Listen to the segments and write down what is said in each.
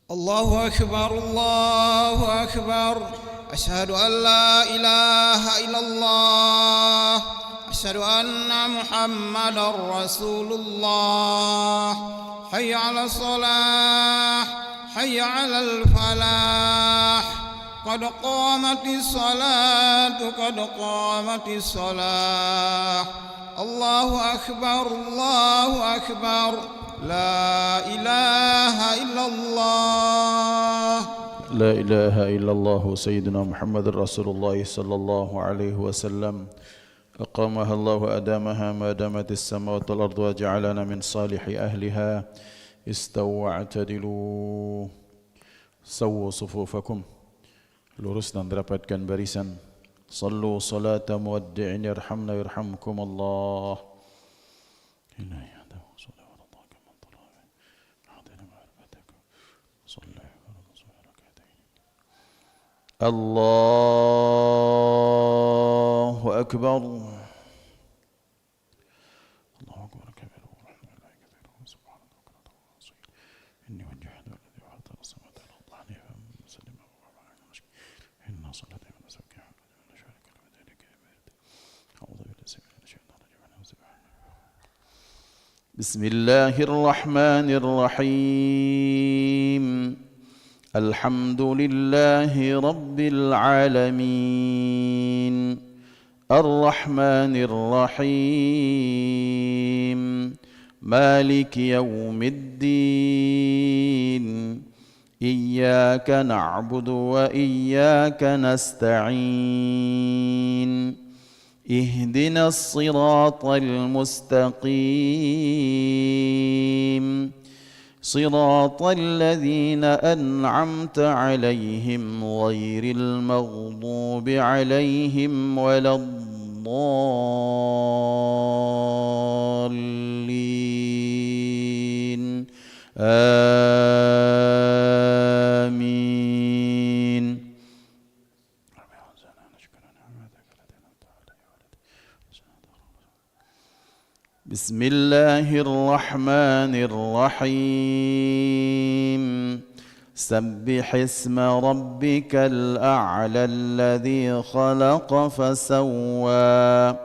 الله أكبر الله أكبر. أشهد أن لا إله إلا الله. أشهد أن محمدا رسول الله. حي على الصلاة حي على الفلاح. قد قامت الصلاة قد قامت الصلاة. الله أكبر الله أكبر. لا إله إلا الله. لا إله إلا الله سيدنا محمد رسول الله صلى الله عليه وسلم. أقامها الله وأدامها ما دامت السماوات والأرض وجعلنا من صالح أهلها. استووا واعتدلوا سووا صفوفكم. Lurus dan rapatkan barisan. Sallu salata muwaddi'in yarhamna yarhamkumullah. الله أكبر. الله أكبر كبير ورحمة الله كثير سبحان الله إني وجهت الذي وحده الصمد الأطلعني فمسلم إن صلاتي من سبك من شارك لذلك أعوذ بالله من الشيطان الرجيم. بسم الله الرحمن الرحيم. الحمد لله رب العالمين الرحمن الرحيم مالك يوم الدين إياك نعبد وإياك نستعين اهدنا الصراط المستقيم صراط الذين أنعمت عليهم غير المغضوب عليهم ولا الضالين آمين. بسم الله الرحمن الرحيم. سبح اسم ربك الأعلى الذي خلق فسوى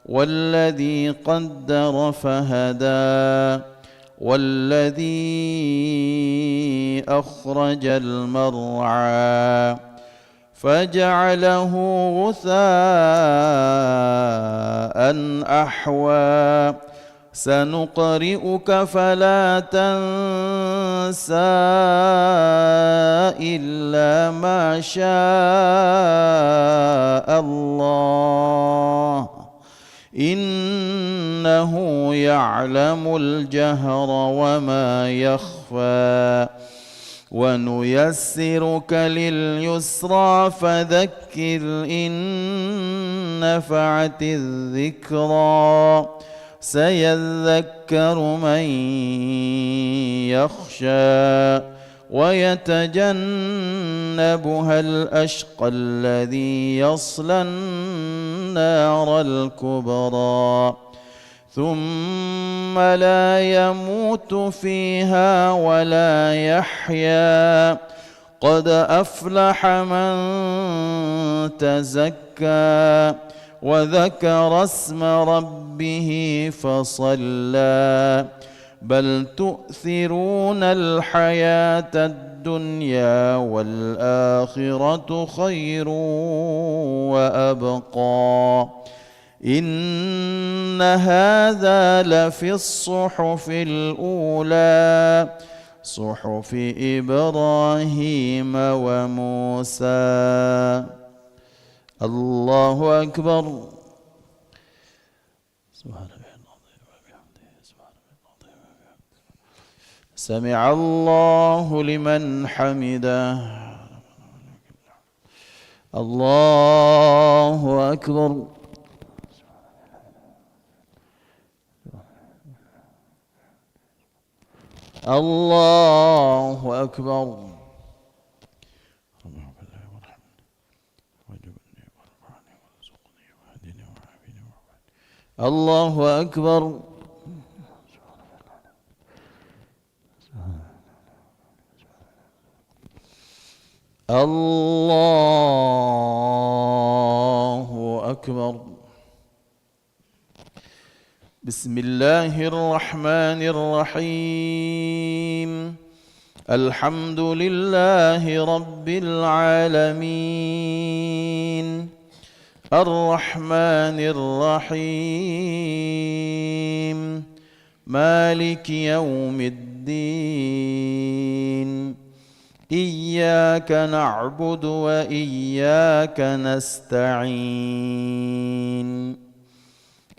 والذي قدر فهدى والذي أخرج المرعى فجعله غثاء أحوى سنقرئك فلا تنسى إلا ما شاء الله إنه يعلم الجهر وما يخفى ونيسرك لليسرى فذكر إن نفعت الذكرى سيذكر من يخشى ويتجنبها الأشقى الذي يصلى النار الكبرى ثم لا يموت فيها ولا يحيا قد أفلح من تزكى وذكر اسم ربه فصلى بل تؤثرون الحياة الدنيا والآخرة خير وأبقى إن هذا لفي الصحف الأولى صحف إبراهيم وموسى. الله أكبر. سبحان الله العظيم وبحمده سبحان الله العظيم وبحمده. سمع الله لمن حمده. الله أكبر. الله أكبر. الله أكبر. الله أكبر. بسم الله الرحمن الرحيم. الحمد لله رب العالمين الرحمن الرحيم مالك يوم الدين إياك نعبد وإياك نستعين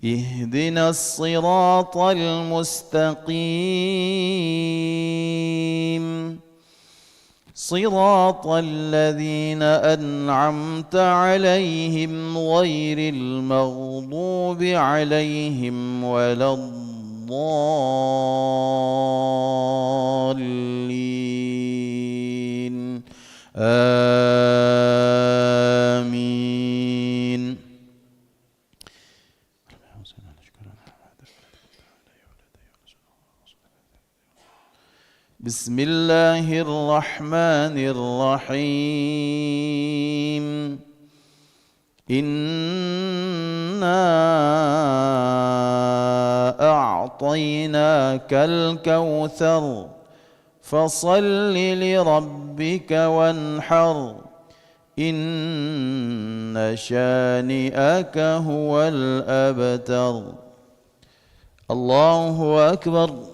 اهدنا الصراط المستقيم صراط الذين أنعمت عليهم غير المغضوب عليهم ولا الضالين آمين. بسم الله الرحمن الرحيم. إنا أعطيناك الكوثر فصل لربك وانحر إن شانئك هو الأبتر. الله أكبر.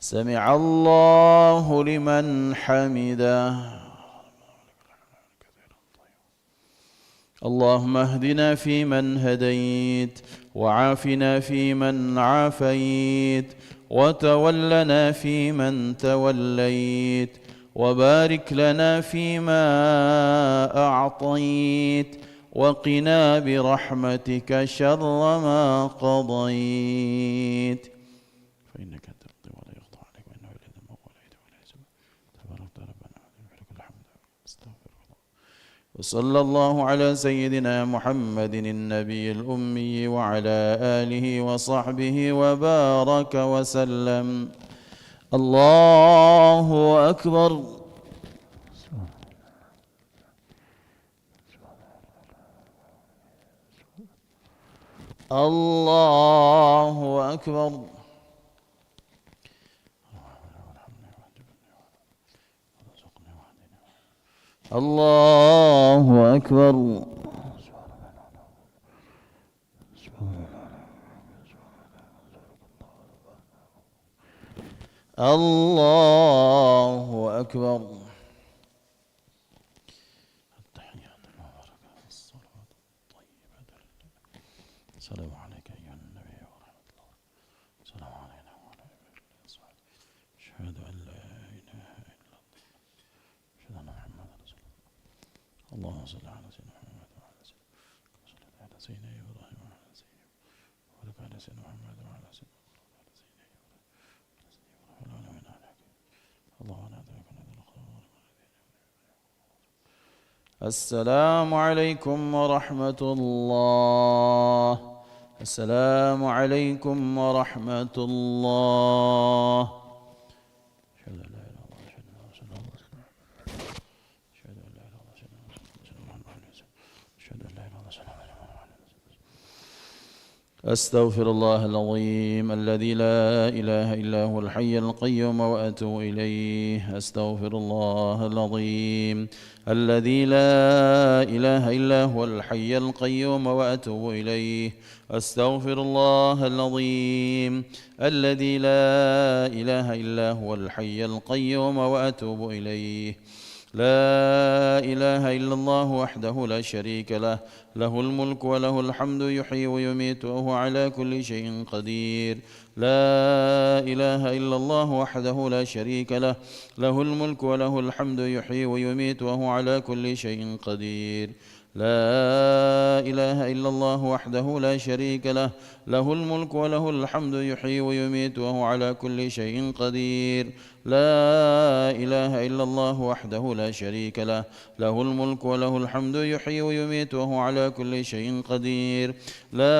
سمع الله لمن حمده. اللهم اهدنا فيمن هديت وعافنا فيمن عافيت وتولنا فيمن توليت وبارك لنا فيما أعطيت وقنا برحمتك شر ما قضيت فإنك تقضي ولا يقضى عليك وإنه لا يذم ولا يهدي ولا يهزم تبارك ربنا ولك الحمد. استغفر الله. وصلى الله على سيدنا محمد النبي الأمي وعلى آله وصحبه وبارك وسلم. الله أكبر. الله أكبر. الله أكبر. الله أكبر. التحيات المباركة الصلوات الطيبة. السلام عليك أيها النبي ورحمة الله. السلام علينا وعلى الصحابة. أشهد أن لا إله إلا الله. أشهد أن محمدا رسول الله. اللهم صل على سيدنا محمد وعلى سيدنا إبراهيم وعلى سيدنا وبارك على سيدنا محمد وعلى سيدنا السلام عليكم ورحمة الله. السلام عليكم ورحمة الله. أشهد أن لا إله إلا الله أشهد أن لا إله إلا الله أشهد أن لا إله إلا الله أستغفر الله العظيم الذي لا إله إلا هو الحي القيوم وأتوب إليه. أستغفر الله العظيم الذي لا إله إلا هو الحي القيوم وأتوب إليه. أستغفر الله العظيم الذي لا إله إلا هو الحي القيوم وأتوب إليه. لا إله إلا الله وحده لا شريك له له الملك وله الحمد يحيي ويميت وهو على كل شيء قدير. لا إله إلا الله وحده لا شريك له له الملك وله الحمد يحيي ويميت وهو على كل شيء قدير. لا إله إلا الله وحده لا شريك له له الملك وله الحمد يحيي ويميت وهو على كل شيء قدير لا إله إلا الله وحده لا شريك له له الملك وله الحمد يحيي ويميت وهو على كل شيء قدير لا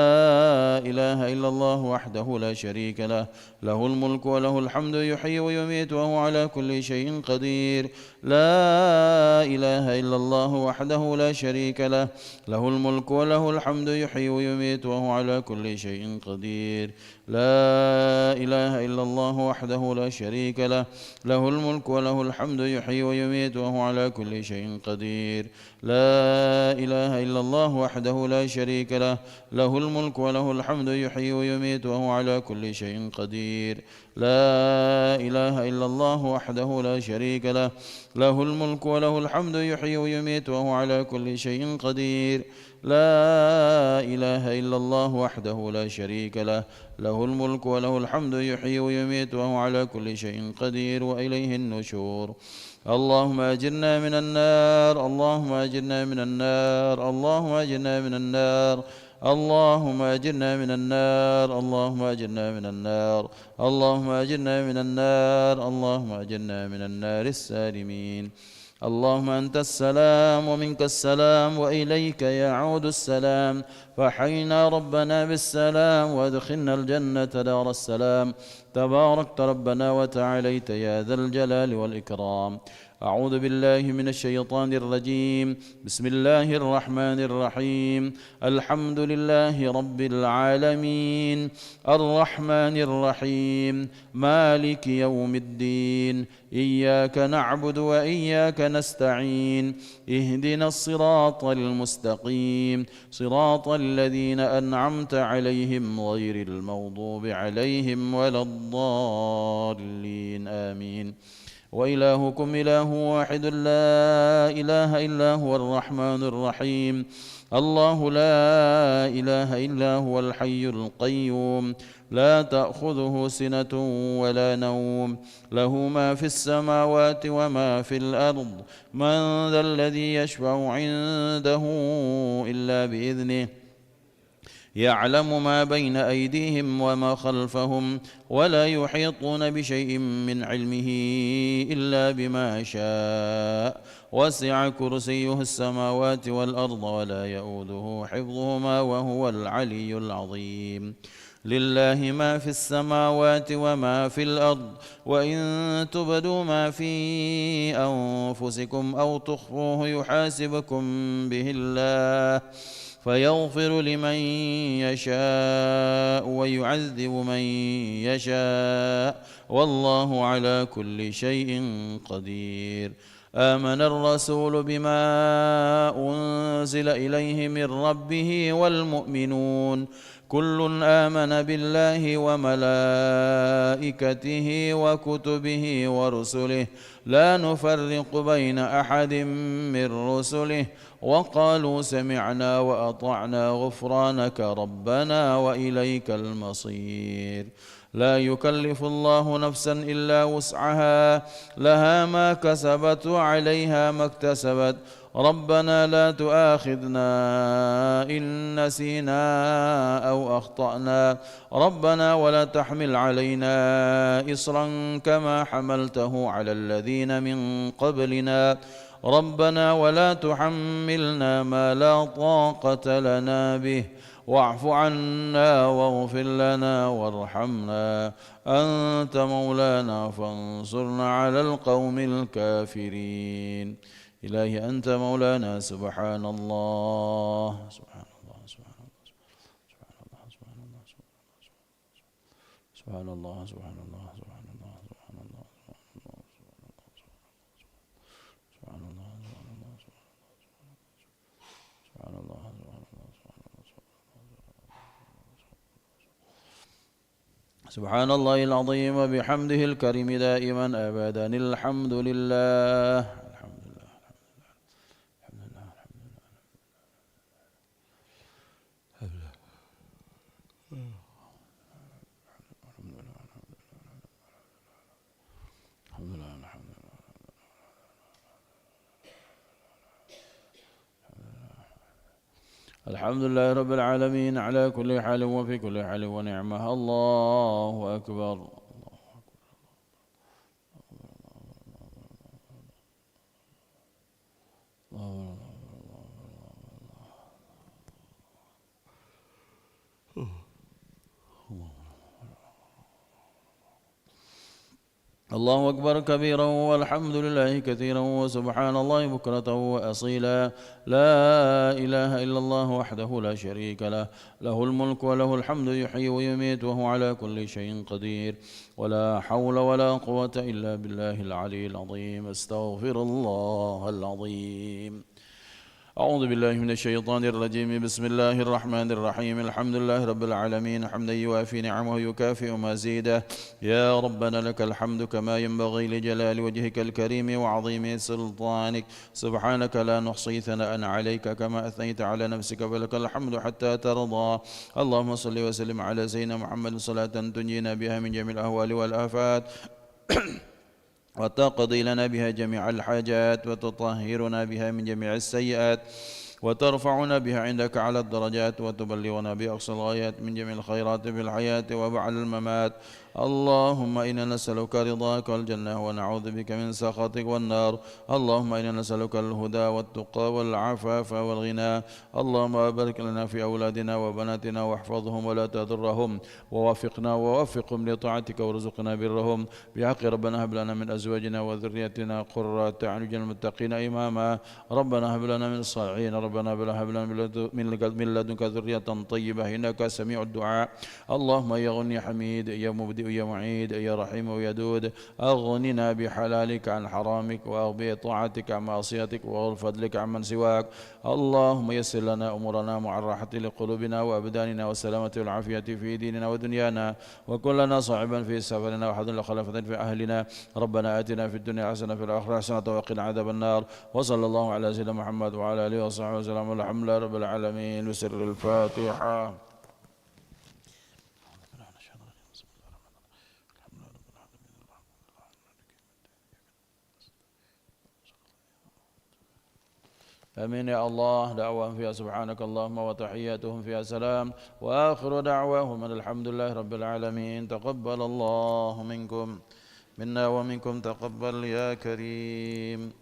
إله إلا الله وحده لا شريك له له الملك وله الحمد يحيي ويميت وهو على كل شيء قدير لا إله إلا الله وحده لا شريك له له الملك وله الحمد يحيي ويميت وهو على كل شيء قدير لا إله إلا الله وحده لا شريك له له الملك وله الحمد يحيي ويميت وهو على كل شيء قدير لا إله إلا الله وحده لا شريك له له الملك وله الحمد يحيي ويميت وهو على كل شيء قدير لا إله إلا الله وحده لا شريك له له الملك وله الحمد يحيي ويميت وهو على كل شيء قدير لا إله إلا الله وحده لا شريك له له الملك وله الحمد يحيي ويميت وهو على كل شيء قدير وإليه النشور اللهم أجرنا من النار اللهم أجرنا من النار اللهم أجرنا من النار اللهم أجرنا من النار اللهم أجرنا من النار اللهم أجرنا من النار اللهم أجرنا من النار السالمين اللهم أنت السلام ومنك السلام وإليك يعود السلام فحينا ربنا بالسلام وادخلنا الجنة دار السلام تباركت ربنا وتعاليت يا ذا الجلال والإكرام أعوذ بالله من الشيطان الرجيم بسم الله الرحمن الرحيم الحمد لله رب العالمين الرحمن الرحيم مالك يوم الدين إياك نعبد وإياك نستعين اهدنا الصراط المستقيم صراط الذين أنعمت عليهم غير المغضوب عليهم ولا الضالين آمين وإلهكم إله واحد لا إله إلا هو الرحمن الرحيم الله لا إله إلا هو الحي القيوم لا تأخذه سنة ولا نوم له ما في السماوات وما في الأرض من ذا الذي يشفع عنده إلا بإذنه يعلم ما بين أيديهم وما خلفهم ولا يحيطون بشيء من علمه إلا بما شاء وسع كرسيه السماوات والأرض ولا يؤوده حفظهما وهو العلي العظيم لله ما في السماوات وما في الأرض وإن تبدوا ما في أنفسكم أو تخفوه يحاسبكم به الله فيغفر لمن يشاء ويعذب من يشاء والله على كل شيء قدير آمن الرسول بما أنزل إليه من ربه والمؤمنون كل آمن بالله وملائكته وكتبه ورسله لا نفرق بين أحد من رسله وقالوا سمعنا وأطعنا غفرانك ربنا وإليك المصير لا يكلف الله نفسا إلا وسعها لها ما كسبت وعليها ما اكتسبت ربنا لا تؤاخذنا إن نسينا أو أخطأنا ربنا ولا تحمل علينا إصرا كما حملته على الذين من قبلنا ربنا ولا تحملنا ما لا طاقة لنا به واعف عنا واغفر لنا وارحمنا أنت مولانا فانصرنا على القوم الكافرين إلهي أنت مولانا سبحان الله سبحان الله سبحان الله سبحان الله سبحان الله سبحان الله سبحان الله سبحان الله سبحان الله سبحان الله سبحان الله سبحان الله العظيم وبحمده الكريم دائما أبدا الحمد لله الحمد لله الحمد لله الحمد لله الحمد لله الحمد لله رب العالمين على كل حال وفي كل حال ونعمه. الله أكبر. الله أكبر كبيرا والحمد لله كثيرا وسبحان الله بكرة وأصيلا. لا إله إلا الله وحده لا شريك له، له الملك وله الحمد يحيي ويميت وهو على كل شيء قدير. ولا حول ولا قوة إلا بالله العلي العظيم. استغفر الله العظيم. أعوذ بالله من الشيطان الرجيم. بسم الله الرحمن الرحيم. الحمد لله رب العالمين حمدا يوافي نعمه ويكافئ مزيده. يا ربنا لك الحمد كما ينبغي لجلال وجهك الكريم وعظيم سلطانك. سبحانك لا نحصي ثناء عليك كما أثنيت على نفسك، فلك الحمد حتى ترضى. اللهم صل وسلم على سيدنا محمد صلاة تنجينا بها من جميع الأهوال والآفات وتقضي لنا بها جميع الحاجات وتطهرنا بها من جميع السيئات وترفعنا بها عندك على الدرجات وتبلغنا بأقصى الغايات من جميع الخيرات في الحياة وبعد الممات. اللهم إنا نسألك رضاك والجنة ونعوذ بك من سخطك والنار. اللهم إنا نسألك الهدى والتقى والعفاف والغنى. اللهم بارك لنا في أولادنا وبناتنا واحفظهم ولا تضرهم، ووفقنا ووفقهم لطاعتك وارزقنا برهم. بحق ربنا هب لنا من أزواجنا وذريتنا قرة أعين المتقين إماما. ربنا هب لنا من الصالحين. ربنا هب لنا من لدنك ذرية طيبة إنك سميع الدعاء. اللهم يا غني حميد، يا مبدئ يا معيد، يا رحيم ويدود، أغننا بحلالك عن حرامك وبطاعتك عن معصيتك وفضلك عن من سواك. اللهم يسر لنا أمورنا مع الراحة لقلوبنا وأبداننا والسلامة والعافية في ديننا ودنيانا، وكلنا صاحبا في سفرنا وحضن خلافة في أهلنا. ربنا آتنا في الدنيا حسنة في الآخرة حسنة وقنا عذاب النار. وصلى الله على سيدنا محمد وعلى آله وصحبه وسلم. والحمد لله رب العالمين. بسر الفاتحة. آمين يا الله. دعواهم فيها سبحانك اللهم وتحياتهم فيها سلام، وآخر دعواهم أن الحمد لله رب العالمين. تقبل الله منكم منا ومنكم. تقبل يا كريم.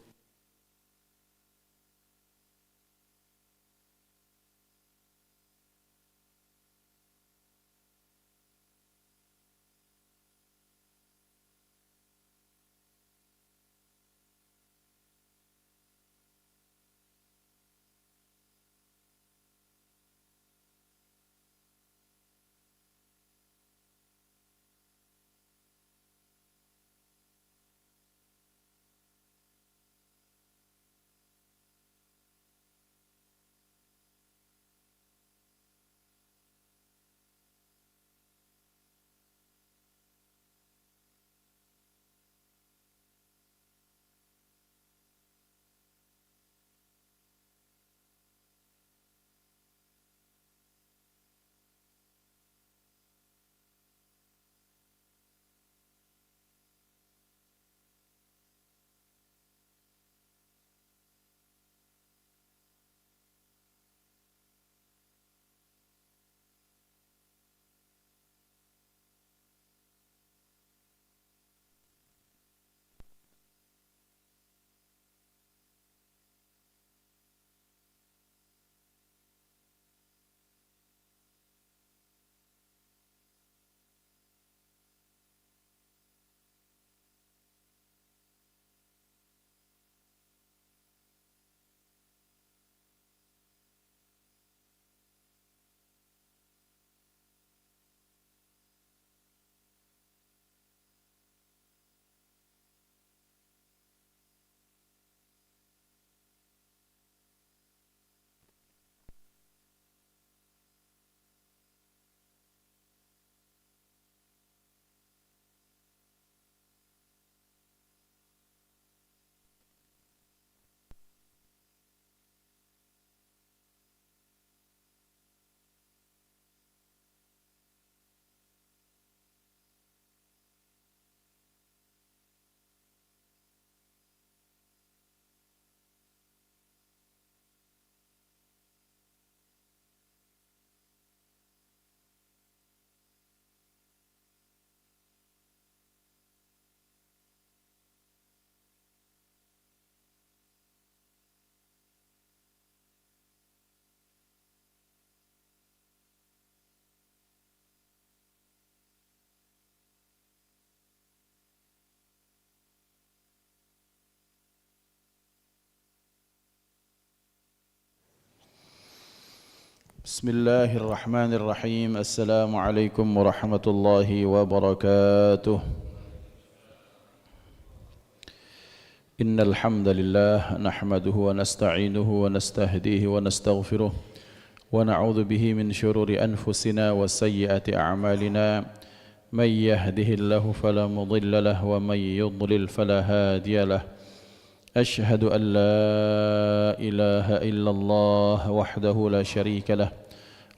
بسم الله الرحمن الرحيم. السلام عليكم ورحمة الله وبركاته. إن الحمد لله نحمده ونستعينه ونستهديه ونستغفره ونعوذ به من شرور أنفسنا وسيئات أعمالنا. من يهده الله فلا مضل له ومن يضلل فلا هادي له. أشهد أن لا إله إلا الله وحده لا شريك له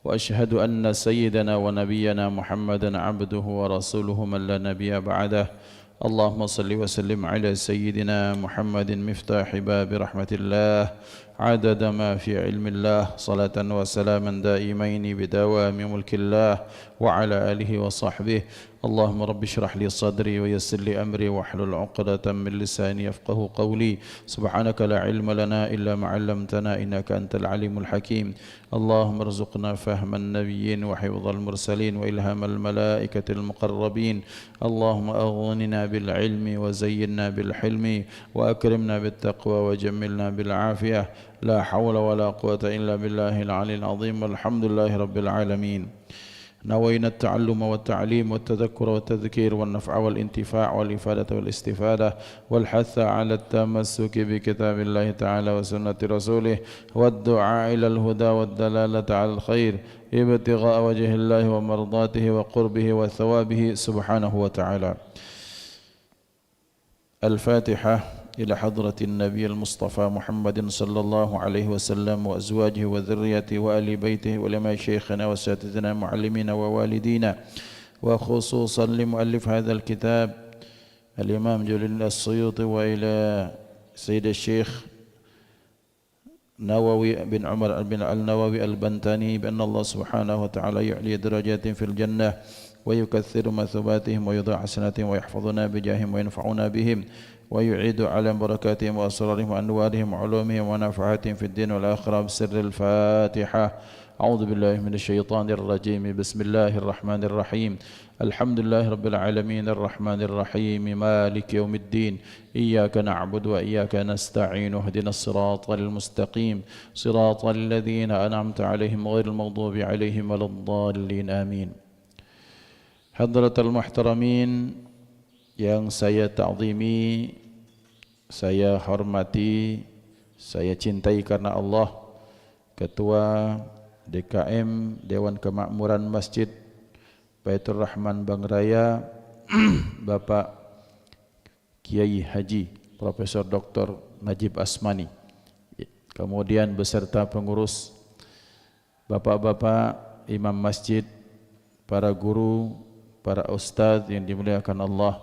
وأشهد أن سيدنا ونبينا محمدا عبده ورسوله من لا نبي بعده. اللهم صل وسلم على سيدنا محمد مفتاح باب رحمة الله عدد ما في علم الله صلاة وسلاما دائمين بدوام ملك الله وعلى آله وصحبه. اللهم رب اشرح لي صدري ويسر لي أمري واحلل عقدة من لساني يفقه قولي. سبحانك لا علم لنا إلا ما علمتنا إنك أنت العليم الحكيم. اللهم ارزقنا فهم النبيين وحفظ المرسلين وإلهام الملائكة المقربين. اللهم أغننا بالعلم وزينا بالحلم وأكرمنا بالتقوى وجملنا بالعافية. لا حول ولا قوة إلا بالله العلي العظيم والحمد لله رب العالمين. نوينا التعلم والتعليم والتذكر والتذكير والنفع والانتفاع والإفادة والاستفادة والحث على التمسك بكتاب الله تعالى وسنة رسوله والدعاء إلى الهدى والدلالة على الخير ابتغاء وجه الله ومرضاته وقربه وثوابه سبحانه وتعالى. الفاتحة إلى حضرة النبي المصطفى محمد صلى الله عليه وسلم وأزواجه وذريته وآل بيته ولما شيخنا وأساتذتنا معلمين ووالدينا وخصوصا لمؤلف هذا الكتاب الإمام جليل السيوطي وإلى سيد الشيخ نووي بن عمر بن النووي البنتاني بأن الله سبحانه وتعالى يعلي درجات في الجنة ويكثر مثوباتهم ويضاع حسناتهم ويحفظنا بجاههم وينفعنا بهم ويعيد على بركاتهم وأسرارهم وأنوارهم وعلومهم ونفعاتهم في الدين والآخرة بسر الفاتحة. أعوذ بالله من الشيطان الرجيم. بسم الله الرحمن الرحيم. الحمد لله رب العالمين الرحمن الرحيم مالك يوم الدين. إياك نعبد وإياك نستعين اهدنا الصراط المستقيم صراط الذين أنعمت عليهم غير المغضوب عليهم ولا الضالين آمين. Hadratul muhtaramin yang saya ta'zimi, saya hormati, saya cintai karena Allah, Ketua DKM Dewan Kemakmuran Masjid Baitur Rahman Bangraya Bapak Kiai Haji Profesor Dr. Najib Asmani, kemudian beserta pengurus, bapak-bapak imam masjid, para guru, para ustadz yang dimuliakan Allah,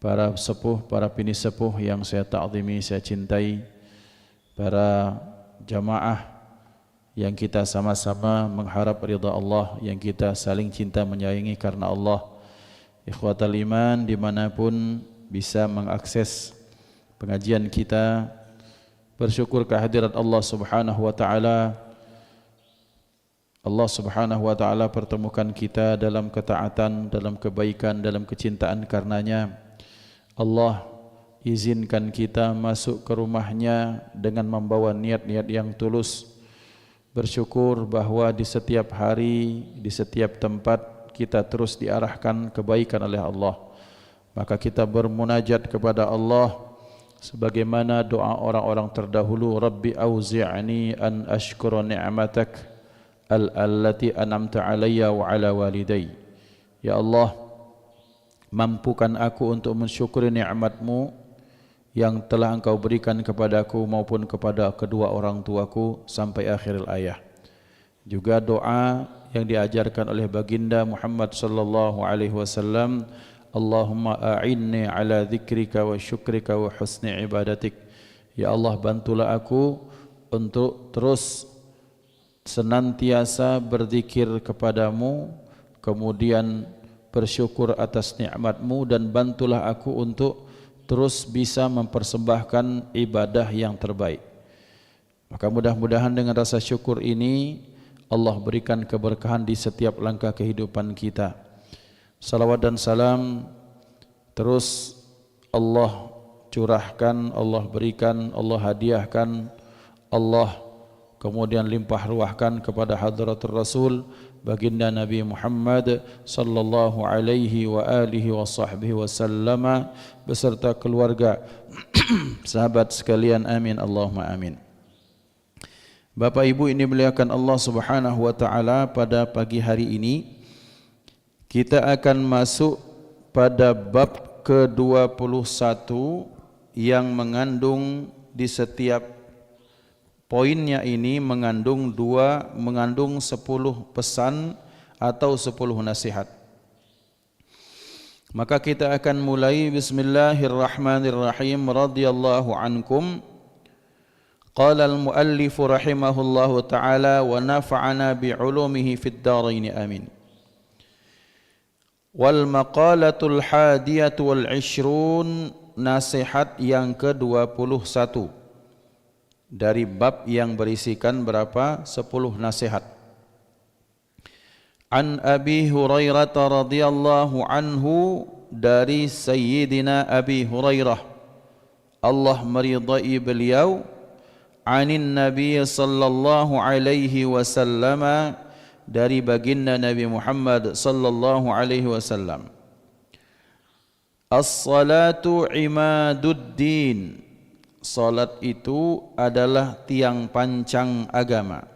para sepuh, para bini sepuh yang saya ta'zimi, saya cintai, para jamaah yang kita sama-sama mengharap ridha Allah, yang kita saling cinta menyayangi karena Allah. Ikhwatal iman dimanapun bisa mengakses pengajian kita, bersyukur kehadirat Allah subhanahu wa ta'ala. Allah subhanahu wa ta'ala pertemukan kita dalam ketaatan, dalam kebaikan, dalam kecintaan karenanya. Allah izinkan kita masuk ke rumahnya dengan membawa niat-niat yang tulus. Bersyukur bahwa di setiap hari, di setiap tempat kita terus diarahkan kebaikan oleh Allah. Maka kita bermunajat kepada Allah sebagaimana doa orang-orang terdahulu, Rabbi auzi'ni an ashkura ni'matak allati an'amta alayya wa ala walidayya. Ya Allah, mampukan aku untuk mensyukuri nikmat-Mu yang telah Engkau berikan kepadaku maupun kepada kedua orang tuaku sampai akhir ayat. Juga doa yang diajarkan oleh baginda Muhammad sallallahu alaihi wasallam, Allahumma a'inni ala dzikrika wa syukrika wa husni ibadatik. Ya Allah, bantulah aku untuk terus senantiasa berzikir kepadamu, kemudian bersyukur atas nikmat-Mu, dan bantulah aku untuk terus bisa mempersembahkan ibadah yang terbaik. Maka mudah-mudahan dengan rasa syukur ini Allah berikan keberkahan di setiap langkah kehidupan kita. Salawat dan salam terus Allah curahkan, Allah berikan, Allah hadiahkan, Allah kemudian limpah ruahkan kepada hadratul Rasul baginda Nabi Muhammad sallallahu alaihi wa alihi wa sahbihi wasallama beserta keluarga sahabat sekalian, amin Allahumma amin. Bapak Ibu ini dimuliakan Allah Subhanahu wa taala, pada pagi hari ini kita akan masuk pada bab ke-21 yang mengandung di setiap poinnya ini mengandung 10 pesan atau 10 nasihat. Maka kita akan mulai. Bismillahirrahmanirrahim. Radhiyallahu ankum. Qala al-muallif rahimahullahu ta'ala wa nafa'ana bi'ulumihi fid dharain amin. Wal maqalatul hadiyatu wal 20, nasihat yang ke-21 dari bab yang berisikan berapa? 10 nasihat. An Abi Hurairah radhiyallahu anhu, dari Sayyidina Abi Hurairah, Allah meridai beliau, anin Nabi sallallahu alaihi wasallam, dari baginda Nabi Muhammad sallallahu alaihi wasallam, as-salatu imaduddin, salat itu adalah tiang pancang agama.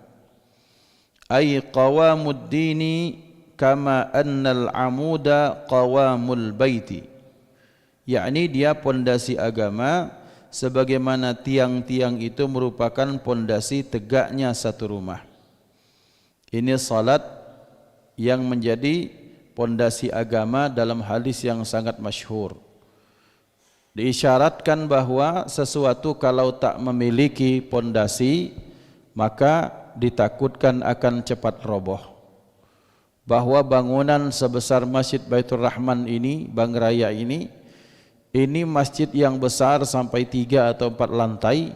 Ay qawamuddini kama annal amuda qawamul baiti, yakni dia pondasi agama sebagaimana tiang-tiang itu merupakan pondasi tegaknya satu rumah. Ini salat yang menjadi pondasi agama dalam hadis yang sangat masyhur. Diisyaratkan bahwa sesuatu kalau tak memiliki pondasi maka ditakutkan akan cepat roboh. Bahwa bangunan sebesar Masjid Baitur Rahman ini, Bang Raya ini masjid yang besar sampai 3 atau 4 lantai.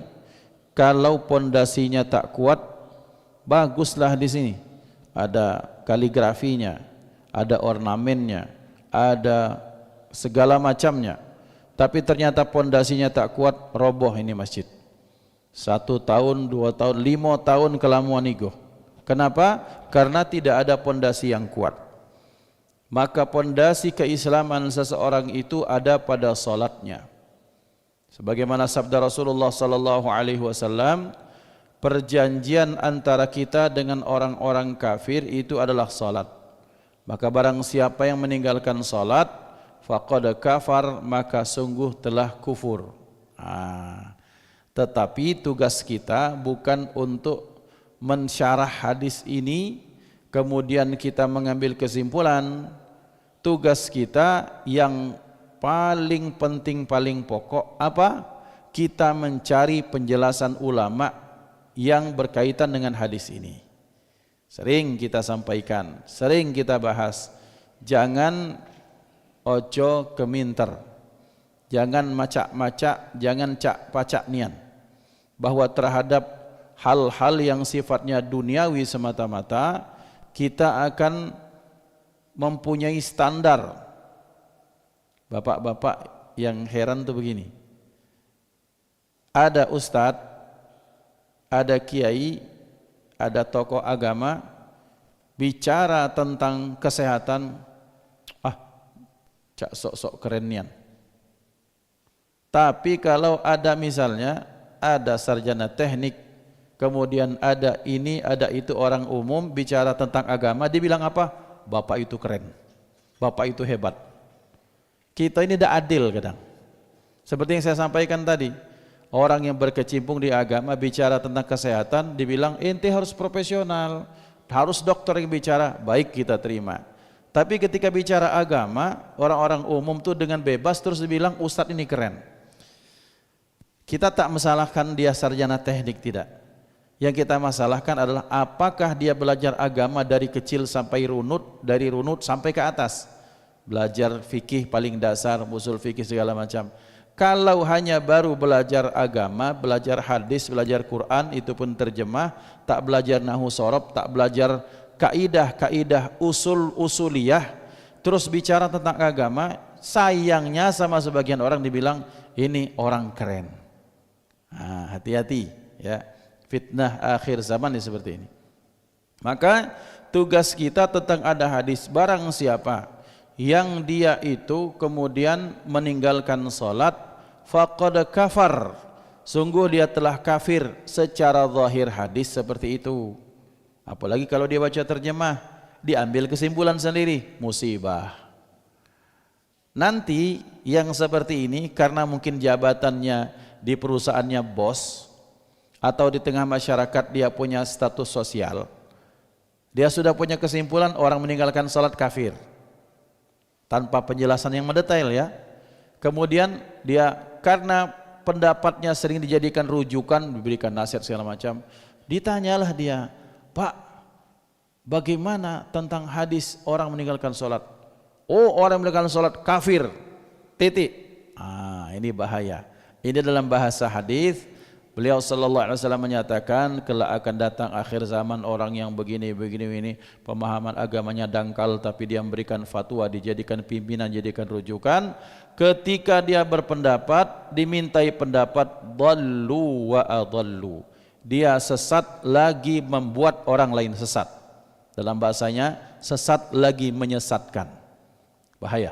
Kalau pondasinya tak kuat, baguslah di sini. Ada kaligrafinya, ada ornamennya, ada segala macamnya. Tapi ternyata pondasinya tak kuat, roboh ini masjid. 1 tahun, 2 tahun, 5 tahun kelamuan igo. Kenapa? Karena tidak ada pondasi yang kuat. Maka pondasi keislaman seseorang itu ada pada salatnya. Sebagaimana sabda Rasulullah sallallahu alaihi wasallam, perjanjian antara kita dengan orang-orang kafir itu adalah salat. Maka barang siapa yang meninggalkan salat, faqad kafar, maka sungguh telah kufur. Tetapi tugas kita bukan untuk mensyarah hadis ini kemudian kita mengambil kesimpulan. Tugas kita yang paling penting, paling pokok apa? Kita mencari penjelasan ulama yang berkaitan dengan hadis ini. Sering kita sampaikan, sering kita bahas, jangan ojo keminter, jangan macak-macak, jangan cak-pacak nian, bahwa terhadap hal-hal yang sifatnya duniawi semata-mata kita akan mempunyai standar. Bapak-bapak yang heran tuh begini, ada ustadz, ada kiai, ada tokoh agama bicara tentang kesehatan, cak sok-sok kerennian. Tapi kalau ada misalnya ada sarjana teknik, kemudian ada ini, ada itu, orang umum bicara tentang agama, dibilang apa? Bapak itu keren, bapak itu hebat. Kita ini tidak adil kadang. Seperti yang saya sampaikan tadi, orang yang berkecimpung di agama bicara tentang kesehatan, dibilang ente harus profesional, harus dokter yang bicara, baik kita terima. Tapi ketika bicara agama, orang-orang umum tuh dengan bebas terus dibilang ustadz ini keren. Kita tak masalahkan dia sarjana teknik, tidak. Yang kita masalahkan adalah apakah dia belajar agama dari kecil sampai runut, dari runut sampai ke atas. Belajar fikih paling dasar, usul fikih segala macam. Kalau hanya baru belajar agama, belajar hadis, belajar Quran, itu pun terjemah, tak belajar nahwu sorob, tak belajar kaidah-kaidah usul-usuliyah, terus bicara tentang agama, sayangnya sama sebagian orang dibilang ini orang keren. Hati-hati ya. Fitnah akhir zaman ini seperti ini. Maka tugas kita tentang ada hadis, barang siapa yang dia itu kemudian meninggalkan salat, faqad kafar, sungguh dia telah kafir. Secara zahir hadis seperti itu. Apalagi kalau dia baca terjemah, diambil kesimpulan sendiri, musibah. Nanti yang seperti ini karena mungkin jabatannya di perusahaannya bos, atau di tengah masyarakat dia punya status sosial, dia sudah punya kesimpulan orang meninggalkan salat kafir tanpa penjelasan yang mendetail ya. Kemudian dia karena pendapatnya sering dijadikan rujukan, diberikan nasihat segala macam, ditanyalah dia, Pak, bagaimana tentang hadis orang meninggalkan salat? Oh, orang meninggalkan salat kafir, titik. Ini bahaya. Ini dalam bahasa hadis, beliau sallallahu alaihi wasallam menyatakan kelak akan datang akhir zaman orang yang begini ini, pemahaman agamanya dangkal tapi dia memberikan fatwa, dijadikan pimpinan, jadikan rujukan. Ketika dia berpendapat, dimintai pendapat, dhallu wa adhallu, dia sesat lagi membuat orang lain sesat. Dalam bahasanya sesat lagi menyesatkan. Bahaya.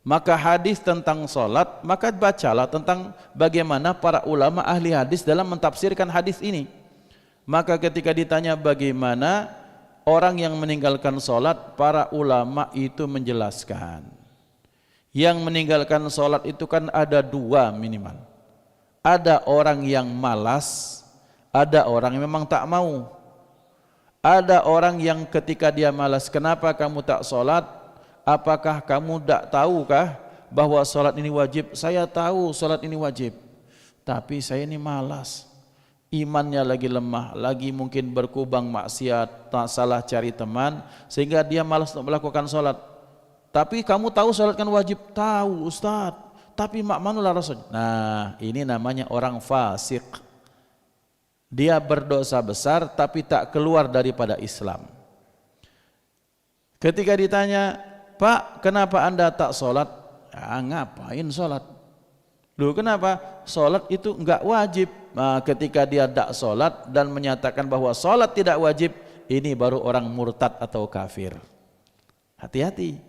Maka hadis tentang salat, maka bacalah tentang bagaimana para ulama ahli hadis dalam mentafsirkan hadis ini. Maka ketika ditanya bagaimana orang yang meninggalkan salat, para ulama itu menjelaskan, yang meninggalkan salat itu kan ada dua minimal. Ada orang yang malas, ada orang yang memang tak mau. Ada orang yang ketika dia malas, kenapa kamu tak salat? Apakah kamu tak tahukah bahwa salat ini wajib? Saya tahu salat ini wajib, tapi saya ini malas, imannya lagi lemah, lagi mungkin berkubang maksiat, tak salah cari teman, sehingga dia malas untuk melakukan salat. Tapi kamu tahu salat kan wajib? Tahu Ustaz, tapi manulah rasanya. Nah, ini namanya orang fasik. Dia berdosa besar tapi tak keluar daripada Islam. Ketika ditanya, Pak, kenapa anda tak sholat? Ya, ngapain sholat? Loh, kenapa? Sholat itu enggak wajib. Nah, ketika dia tak sholat dan menyatakan bahwa sholat tidak wajib, ini baru orang murtad atau kafir. Hati-hati.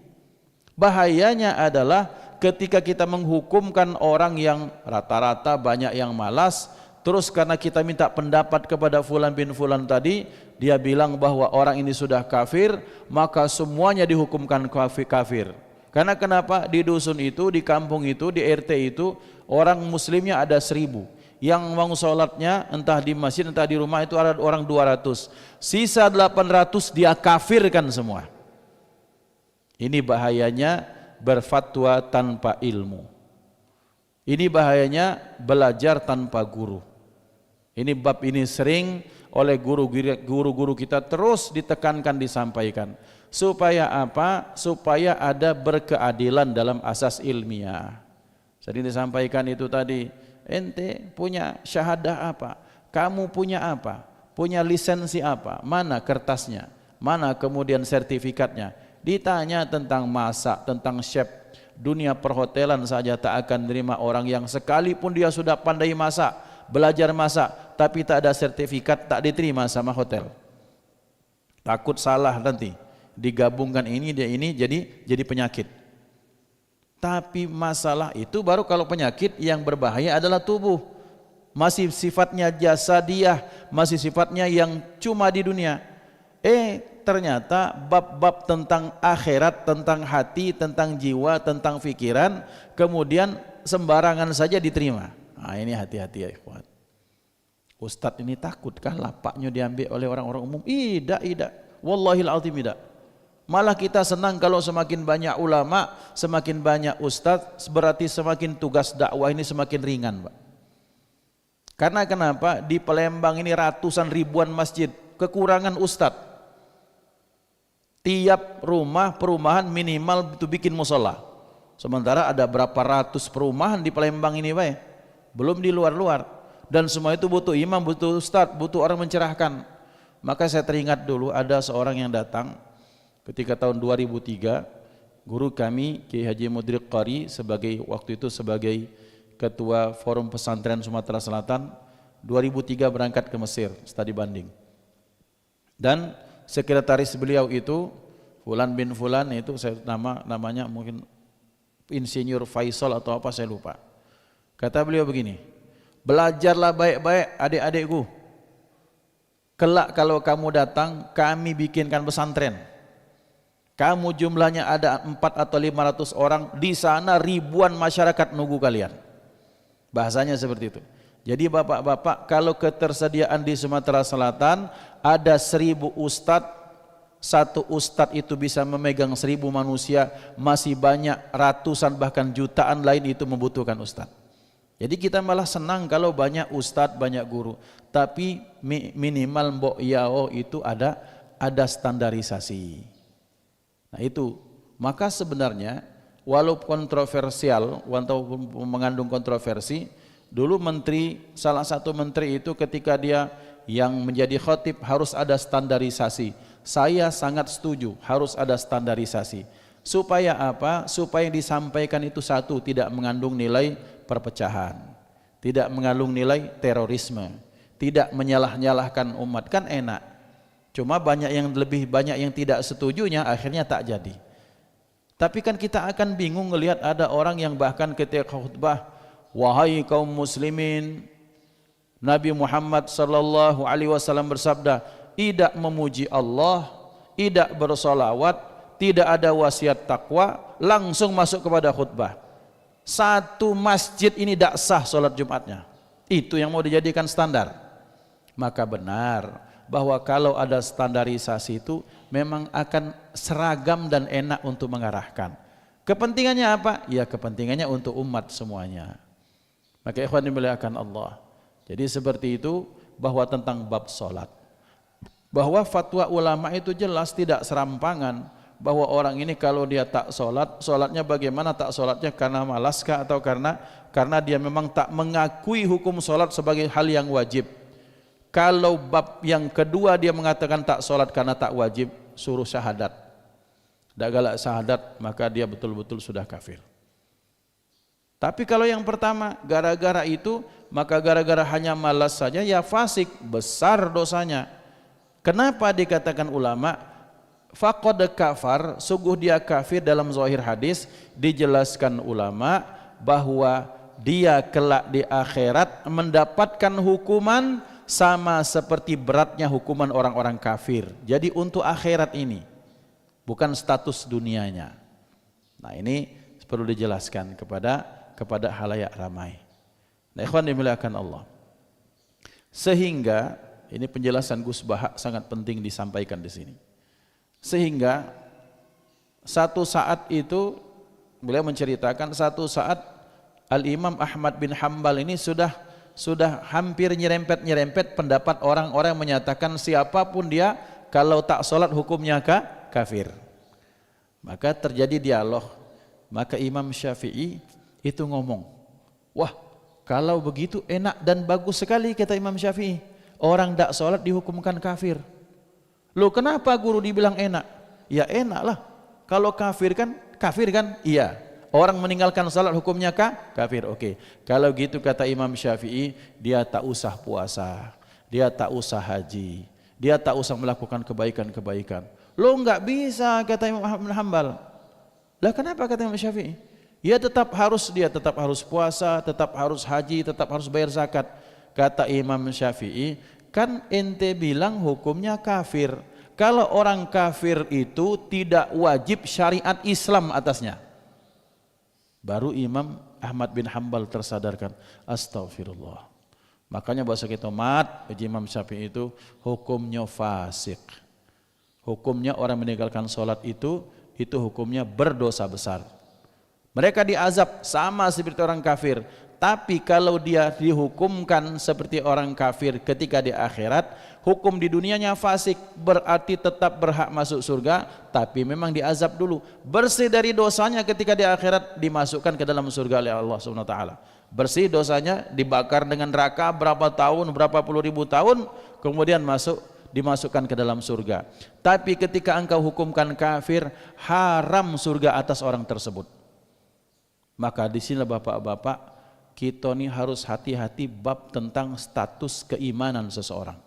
Bahayanya adalah ketika kita menghukumkan orang yang rata-rata banyak yang malas, terus karena kita minta pendapat kepada fulan bin fulan tadi, dia bilang bahwa orang ini sudah kafir, maka semuanya dihukumkan kafir. Karena kenapa? Di dusun itu, di kampung itu, di RT itu, orang muslimnya ada 1000. Yang mau sholatnya entah di masjid entah di rumah itu ada orang 200. Sisa 800 dia kafirkan semua. Ini bahayanya berfatwa tanpa ilmu. Ini bahayanya belajar tanpa guru. Ini bab ini sering oleh guru-guru kita terus ditekankan, disampaikan. Supaya apa? Supaya ada berkeadilan dalam asas ilmiah. Jadi disampaikan itu tadi, ente punya syahadah apa? Kamu punya apa? Punya lisensi apa? Mana kertasnya? Mana kemudian sertifikatnya? Ditanya tentang masak, tentang chef. Dunia perhotelan saja tak akan menerima orang yang sekalipun dia sudah pandai masak, belajar masak, tapi tak ada sertifikat, tak diterima sama hotel. Takut salah nanti, digabungkan ini dia ini jadi penyakit. Tapi masalah itu baru kalau penyakit yang berbahaya adalah tubuh. Masih sifatnya jasadiyah, masih sifatnya yang cuma di dunia. Ternyata bab-bab tentang akhirat, tentang hati, tentang jiwa, tentang pikiran, kemudian sembarangan saja diterima. Nah, ini hati-hati ya ikhwan. Ustadz ini takutkah lapaknya diambil oleh orang-orang umum? Tidak. Wallahil azim tidak. Malah kita senang kalau semakin banyak ulama, semakin banyak ustadz, berarti semakin tugas dakwah ini semakin ringan, Pak. Karena kenapa? Di Palembang ini ratusan ribuan masjid, kekurangan ustadz. Tiap rumah perumahan minimal itu bikin musola. Sementara ada berapa ratus perumahan di Palembang ini, Pak. Belum di luar-luar. Dan semua itu butuh imam, butuh ustadz, butuh orang mencerahkan. Maka saya teringat dulu ada seorang yang datang ketika tahun 2003, guru kami Kiai Haji Mudrik Qari waktu itu sebagai ketua Forum Pesantren Sumatera Selatan 2003 berangkat ke Mesir, studi banding. Dan sekretaris beliau itu Fulan bin Fulan, itu saya namanya mungkin Insinyur Faisal atau apa saya lupa. Kata beliau begini, belajarlah baik-baik adik-adikku. Kelak kalau kamu datang, kami bikinkan pesantren. Kamu jumlahnya ada 4 atau 500 orang, di sana ribuan masyarakat nunggu kalian. Bahasanya seperti itu. Jadi bapak-bapak, kalau ketersediaan di Sumatera Selatan ada 1000 ustadz, satu ustadz itu bisa memegang 1000 manusia, masih banyak ratusan bahkan jutaan lain itu membutuhkan ustadz. Jadi kita malah senang kalau banyak ustadz, banyak guru. Tapi minimal mbok yao itu ada standarisasi. Nah itu, maka sebenarnya walau kontroversial atau mengandung kontroversi, dulu salah satu menteri itu ketika dia yang menjadi khotib harus ada standarisasi. Saya sangat setuju, harus ada standarisasi. Supaya apa? Supaya yang disampaikan itu satu, tidak mengandung nilai perpecahan, tidak mengandung nilai terorisme, tidak menyalah-nyalahkan umat, kan enak. Cuma lebih banyak yang tidak setujunya, akhirnya tak jadi. Tapi kan kita akan bingung melihat ada orang yang bahkan ketika khutbah, wahai kaum muslimin, Nabi Muhammad sallallahu alaihi wasallam bersabda, tidak memuji Allah, tidak bersolawat, tidak ada wasiat takwa, langsung masuk kepada khutbah. Satu masjid ini tidak sah sholat Jumatnya. Itu yang mau dijadikan standar. Maka benar bahwa kalau ada standarisasi itu memang akan seragam dan enak untuk mengarahkan. Kepentingannya apa? Ya kepentingannya untuk umat semuanya. Maka ikhwan dimuliakan Allah. Jadi seperti itu bahwa tentang bab sholat. Bahwa fatwa ulama itu jelas tidak serampangan. Bahwa orang ini kalau dia tak sholat, sholatnya bagaimana? Tak sholatnya karena malaskah atau karena dia memang tak mengakui hukum sholat sebagai hal yang wajib. Kalau bab yang kedua dia mengatakan tak sholat karena tak wajib, suruh syahadat. Tak galak syahadat, maka dia betul-betul sudah kafir. Tapi kalau yang pertama, gara-gara itu, maka gara-gara hanya malas saja, ya fasik, besar dosanya. Kenapa dikatakan ulama faqad kafar, sungguh dia kafir? Dalam zahir hadis dijelaskan ulama bahwa dia kelak di akhirat mendapatkan hukuman sama seperti beratnya hukuman orang-orang kafir. Jadi untuk akhirat ini, bukan status dunianya. Nah ini perlu dijelaskan kepada halayak ramai. Nah ikhwan dimuliakan Allah. Sehingga ini penjelasan Gus Bahak sangat penting disampaikan di sini. Sehingga satu saat itu beliau menceritakan satu saat Al-Imam Ahmad bin Hanbal ini sudah hampir nyerempet pendapat orang-orang yang menyatakan siapapun dia kalau tak sholat hukumnya kafir. Maka terjadi dialog. Maka Imam Syafi'i itu ngomong, wah kalau begitu enak dan bagus sekali, kata Imam Syafi'i, orang tak sholat dihukumkan kafir. Loh kenapa guru dibilang enak? Ya enak lah, kalau kafir kan, iya. Orang meninggalkan salat hukumnya kafir, oke. Kalau gitu kata Imam Syafi'i, dia tak usah puasa, dia tak usah haji, dia tak usah melakukan kebaikan-kebaikan. Lo enggak bisa, kata Imam Ahmad bin Hanbal. Lah kenapa kata Imam Syafi'i? Dia tetap harus puasa, tetap harus haji, tetap harus bayar zakat. Kata Imam Syafi'i, kan ente bilang hukumnya kafir. Kalau orang kafir itu tidak wajib syariat Islam atasnya. Baru Imam Ahmad bin Hanbal tersadarkan, astagfirullah. Makanya bahasa kita Imam Syafi'i itu hukumnya fasik. Hukumnya orang meninggalkan sholat itu hukumnya berdosa besar. Mereka diazab sama seperti orang kafir. Tapi kalau dia dihukumkan seperti orang kafir ketika di akhirat, hukum di dunianya fasik, berarti tetap berhak masuk surga, tapi memang diazab dulu. Bersih dari dosanya ketika di akhirat, dimasukkan ke dalam surga oleh Allah SWT. Bersih dosanya, dibakar dengan neraka berapa tahun, berapa puluh ribu tahun, kemudian dimasukkan ke dalam surga. Tapi ketika engkau hukumkan kafir, haram surga atas orang tersebut. Maka di sini bapak-bapak, kita ini harus hati-hati bab tentang status keimanan seseorang.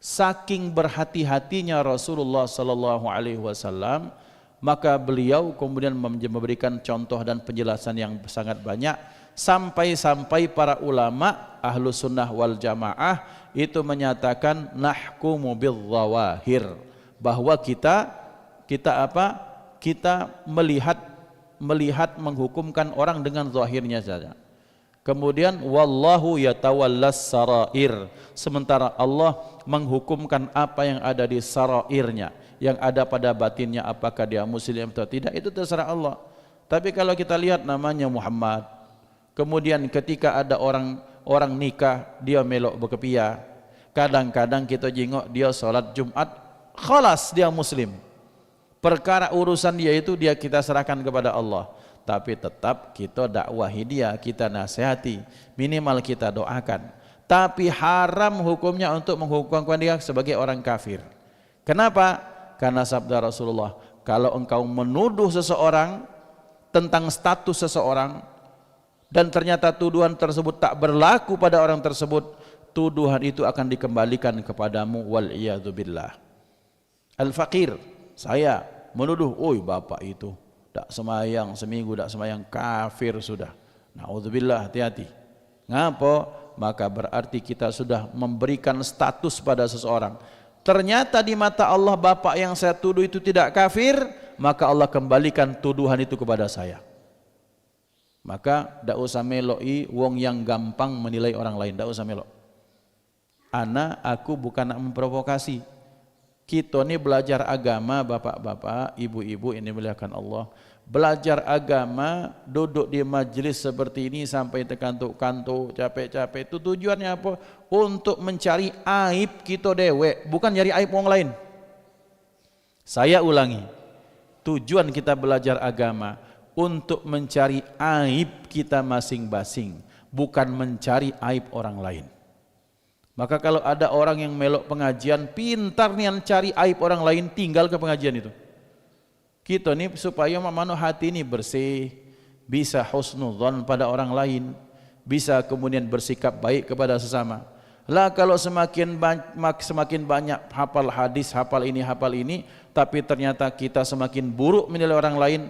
Saking berhati-hatinya Rasulullah sallallahu alaihi wasallam, maka beliau kemudian memberikan contoh dan penjelasan yang sangat banyak, sampai-sampai para ulama ahlu sunnah wal jamaah itu menyatakan nahkumu bil zawahir, bahwa kita melihat menghukumkan orang dengan zahirnya saja. Kemudian wallahu yatawallas sarair, sementara Allah menghukumkan apa yang ada di sarairnya, yang ada pada batinnya, apakah dia muslim atau tidak itu terserah Allah. Tapi kalau kita lihat namanya Muhammad, kemudian ketika ada orang nikah dia melok berkepia, kadang-kadang kita jengok dia salat Jumat, khalas dia muslim. Perkara urusan dia itu kita serahkan kepada Allah. Tapi tetap kita dakwahi dia, kita nasihati, minimal kita doakan. Tapi haram hukumnya untuk menghukumkan dia sebagai orang kafir. Kenapa? Karena sabda Rasulullah, kalau engkau menuduh seseorang tentang status seseorang dan ternyata tuduhan tersebut tak berlaku pada orang tersebut, tuduhan itu akan dikembalikan kepadamu, wal iyadzu billah. Al-faqir, saya menuduh, oi bapak itu tak semayang seminggu, tak semayang, kafir sudah. Naudzubillah, hati-hati. Ngapa? Maka berarti kita sudah memberikan status pada seseorang. Ternyata di mata Allah bapak yang saya tuduh itu tidak kafir, maka Allah kembalikan tuduhan itu kepada saya. Maka tak usah meloi wong yang gampang menilai orang lain, tak usah melok. Aku bukan nak memprovokasi. Kita ini belajar agama, bapak-bapak, ibu-ibu ini dimuliakan Allah. Belajar agama, duduk di majlis seperti ini sampai terkantuk-kantuk, capek-capek. Itu tujuannya apa? Untuk mencari aib kita dewek, bukan nyari aib orang lain. Saya ulangi, tujuan kita belajar agama untuk mencari aib kita masing-masing, bukan mencari aib orang lain. Maka kalau ada orang yang melok pengajian, pintar nih cari aib orang lain, tinggal ke pengajian itu. Kita nih supaya mano hati ini bersih, bisa husnudzon pada orang lain, bisa kemudian bersikap baik kepada sesama. Lah kalau semakin banyak hafal hadis, hafal ini, tapi ternyata kita semakin buruk menilai orang lain,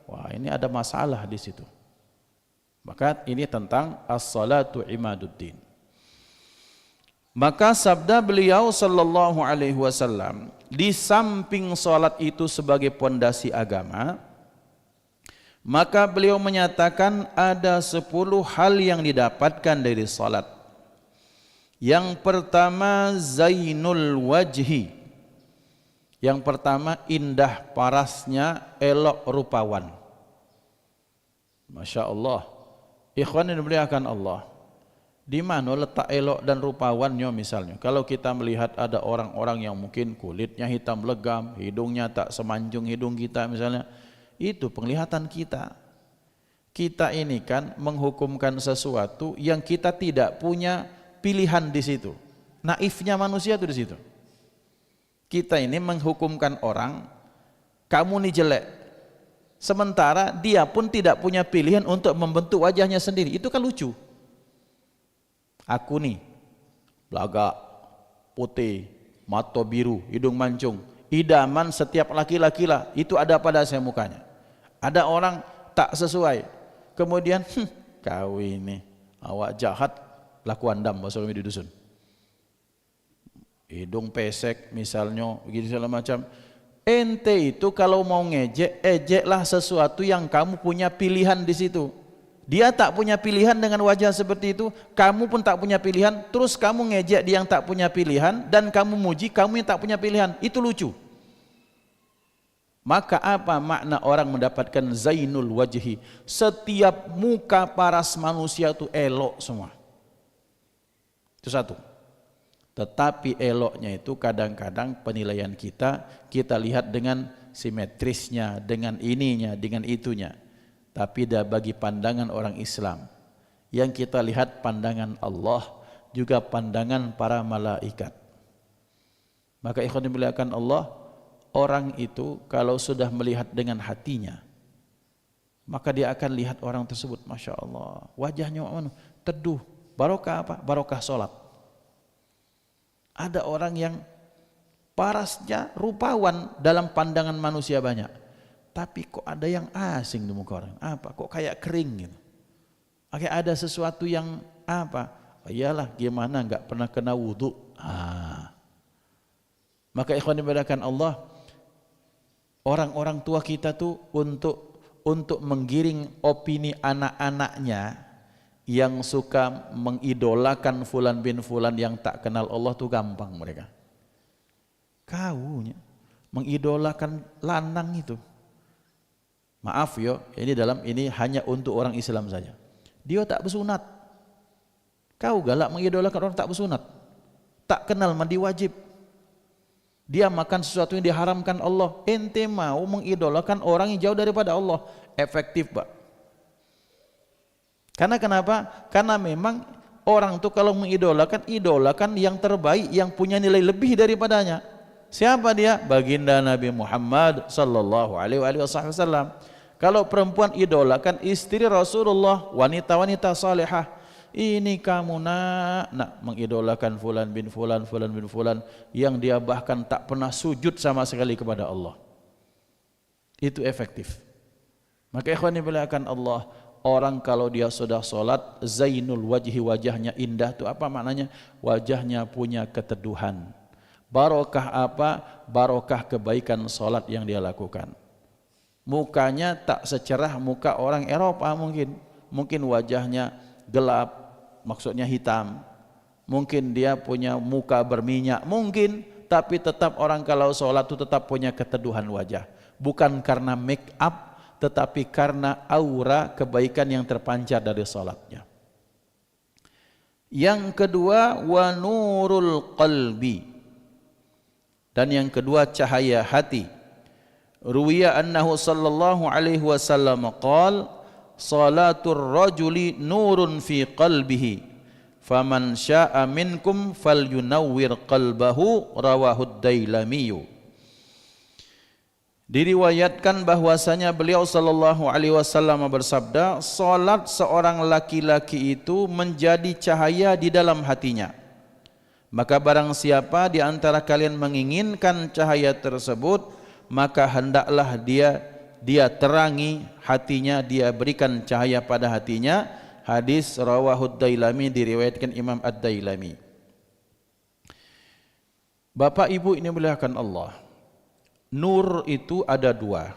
wah ini ada masalah di situ. Maka ini tentang as-salatu imaduddin. Maka sabda beliau sallallahu alaihi wasallam, di samping salat itu sebagai pondasi agama, maka beliau menyatakan ada 10 hal yang didapatkan dari salat. Yang pertama zainul wajhi. Yang pertama indah parasnya, elok rupawan. Masya Allah. Ikhwan yang dimuliakan Allah, di mana letak elok dan rupawannya misalnya? Kalau kita melihat ada orang-orang yang mungkin kulitnya hitam legam, hidungnya tak semanjung hidung kita misalnya, itu penglihatan kita. Kita ini kan menghukumkan sesuatu yang kita tidak punya pilihan di situ. Naifnya manusia itu di situ. Kita ini menghukumkan orang, kamu nih jelek. Sementara dia pun tidak punya pilihan untuk membentuk wajahnya sendiri. Itu kan lucu. Aku nih belagak, putih, mata biru, hidung mancung, idaman setiap laki-laki lah, itu ada pada saya mukanya. Ada orang tak sesuai, kemudian kau ini awak jahat, laku andam bahasa di dusun. Hidung pesek misalnya, begitu segala macam. Ente itu kalau mau ngejek, ejeklah sesuatu yang kamu punya pilihan di situ. Dia tak punya pilihan dengan wajah seperti itu, kamu pun tak punya pilihan, terus kamu ngejek dia yang tak punya pilihan, dan kamu muji kamu yang tak punya pilihan, itu lucu. Maka apa makna orang mendapatkan zainul wajhi? Setiap muka paras manusia itu elok semua. Itu satu. Tetapi eloknya itu kadang-kadang penilaian kita lihat dengan simetrisnya, dengan ininya, dengan itunya. Tapi bagi pandangan orang Islam, yang kita lihat pandangan Allah, juga pandangan para malaikat. Maka ikhwan dimuliakan Allah, orang itu kalau sudah melihat dengan hatinya, maka dia akan lihat orang tersebut, Masya Allah, wajahnya teduh. Barokah apa? Barokah sholat. Ada orang yang parasnya rupawan dalam pandangan manusia banyak, tapi kok ada yang asing di muka orang. Apa? Kok kayak kering gitu. Kayak ada sesuatu yang apa? Iyalah, gimana nggak pernah kena wudhu. Maka ikhwan dimuliakan Allah, orang-orang tua kita tuh untuk menggiring opini anak-anaknya yang suka mengidolakan fulan bin fulan yang tak kenal Allah tuh gampang mereka. Kaunya mengidolakan lanang itu. Maaf yo, ini hanya untuk orang Islam saja. Dia tak bersunat. Kau galak mengidolakan orang tak bersunat. Tak kenal mandi wajib. Dia makan sesuatu yang diharamkan Allah. Ente mau mengidolakan orang yang jauh daripada Allah. Efektif, Pak. Karena kenapa? Karena memang orang itu kalau idolakan yang terbaik, yang punya nilai lebih daripadanya. Siapa dia? Baginda Nabi Muhammad sallallahu alaihi wasallam. Kalau perempuan idolakan istri Rasulullah, wanita-wanita salihah. Ini kamu nak mengidolakan fulan bin fulan yang dia bahkan tak pernah sujud sama sekali kepada Allah. Itu efektif. Maka ikhwan dimuliakan Allah, orang kalau dia sudah sholat, zainul wajhi, wajahnya indah, itu apa maknanya? Wajahnya punya keteduhan. Barokah apa? Barokah kebaikan sholat yang dia lakukan. Mukanya tak secerah muka orang Eropa mungkin wajahnya gelap, maksudnya hitam. Mungkin dia punya muka berminyak, mungkin, tapi tetap orang kalau sholat itu tetap punya keteduhan wajah. Bukan karena make up, tetapi karena aura kebaikan yang terpancar dari sholatnya. Yang kedua, wa nurul qalbi. Dan yang kedua, cahaya hati. Ruwiya annahu sallallahu alaihi wasallam qala salatur rajuli nurun fi qalbihi faman syaa minkum falyunawwir qalbahu rawahu ad-Dailami. Diriwayatkan bahwasanya beliau sallallahu alaihi wasallam bersabda, salat seorang laki-laki itu menjadi cahaya di dalam hatinya. Maka barang siapa di antara kalian menginginkan cahaya tersebut, maka hendaklah dia terangi hatinya, dia berikan cahaya pada hatinya. Hadis rawahu ad-Dailami, diriwayatkan Imam ad-Dailami. Bapak Ibu ini muliakan Allah, nur itu ada dua.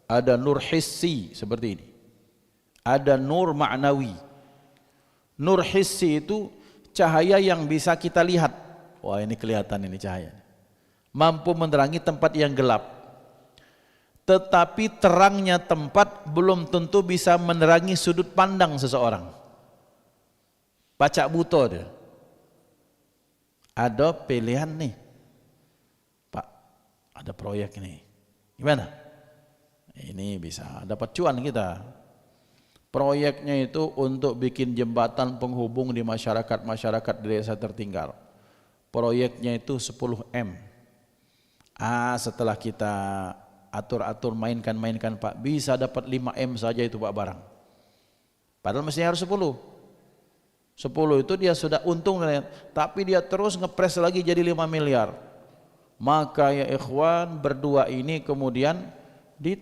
Ada nur hissi seperti ini, ada nur ma'nawi. Nur hissi itu cahaya yang bisa kita lihat. Wah, ini kelihatan ini cahaya, mampu menerangi tempat yang gelap. Tetapi terangnya tempat belum tentu bisa menerangi sudut pandang seseorang. Pacak buta dia. Ada pilihan nih, Pak, ada proyek nih, gimana? Ini bisa dapat cuan kita. Proyeknya itu untuk bikin jembatan penghubung di masyarakat di desa tertinggal. Proyeknya itu 10 M. Setelah kita atur-atur, mainkan Pak, bisa dapat 5 M saja itu Pak barang. Padahal mestinya harus 10 itu dia sudah untung, tapi dia terus ngepres lagi jadi 5 miliar. Maka ya ikhwan, berdua ini kemudian di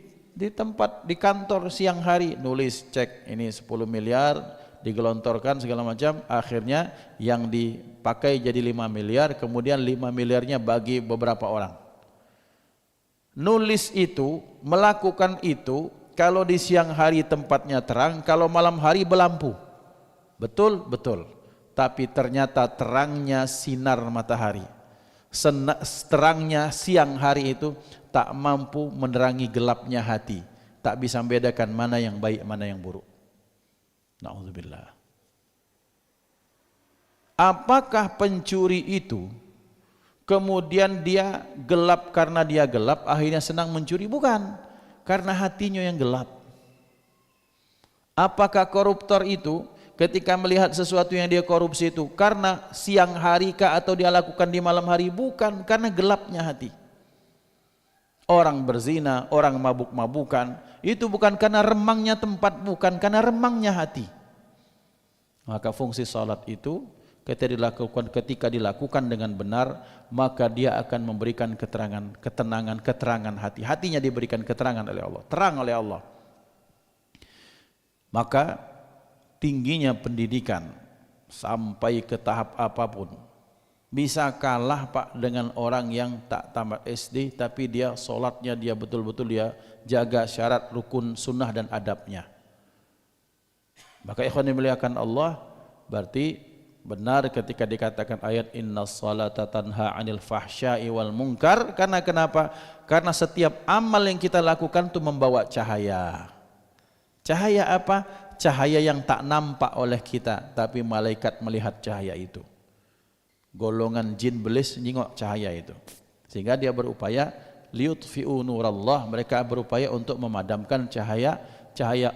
tempat, di kantor siang hari nulis cek ini 10 miliar, digelontorkan segala macam, akhirnya yang dipakai jadi 5 miliar, kemudian 5 miliarnya bagi beberapa orang. Nulis itu, melakukan itu, kalau di siang hari tempatnya terang, kalau malam hari berlampu. Betul, betul. Tapi ternyata terangnya sinar matahari, terangnya siang hari itu tak mampu menerangi gelapnya hati. Tak bisa membedakan mana yang baik, mana yang buruk. Na'udzubillah. Apakah pencuri itu kemudian dia gelap karena dia gelap akhirnya senang mencuri? Bukan, karena hatinya yang gelap. Apakah koruptor itu ketika melihat sesuatu yang dia korupsi itu karena siang hari kah atau dia lakukan di malam hari? Bukan, karena gelapnya hati. Orang berzina, orang mabuk-mabukan, itu bukan karena remangnya tempat, bukan karena remangnya hati. Maka fungsi salat itu ketika dilakukan dengan benar, maka dia akan memberikan ketenangan hati. Hatinya diberikan keterangan oleh Allah, terang oleh Allah. Maka tingginya pendidikan sampai ke tahap apapun, bisa kalah Pak dengan orang yang tak tamat SD tapi dia sholatnya dia betul-betul dia jaga syarat rukun sunnah dan adabnya. Maka ikhwan dimuliakan Allah, berarti benar ketika dikatakan ayat innas salata tanha 'anil fahsya'i wal munkar. Karena kenapa? Karena setiap amal yang kita lakukan itu membawa cahaya. Cahaya apa? Cahaya yang tak nampak oleh kita tapi malaikat melihat cahaya itu. Golongan jin belis nyingok cahaya itu, sehingga dia berupaya liyutfi'u nurallah, mereka berupaya untuk memadamkan cahaya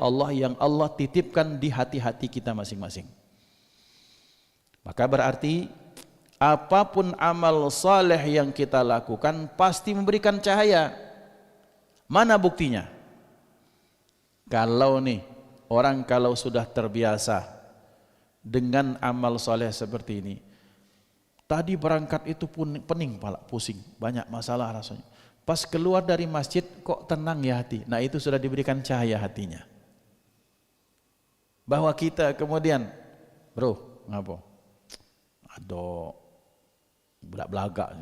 Allah yang Allah titipkan di hati-hati kita masing-masing. Maka berarti apapun amal saleh yang kita lakukan pasti memberikan cahaya. Mana buktinya? Kalau nih orang kalau sudah terbiasa dengan amal saleh seperti ini, tadi berangkat itu pun pening pala, pusing, banyak masalah rasanya. Pas keluar dari masjid kok tenang ya hati. Nah itu sudah diberikan cahaya hatinya. Bahwa kita kemudian, bro, ngapa? Aduh, belak-belagak.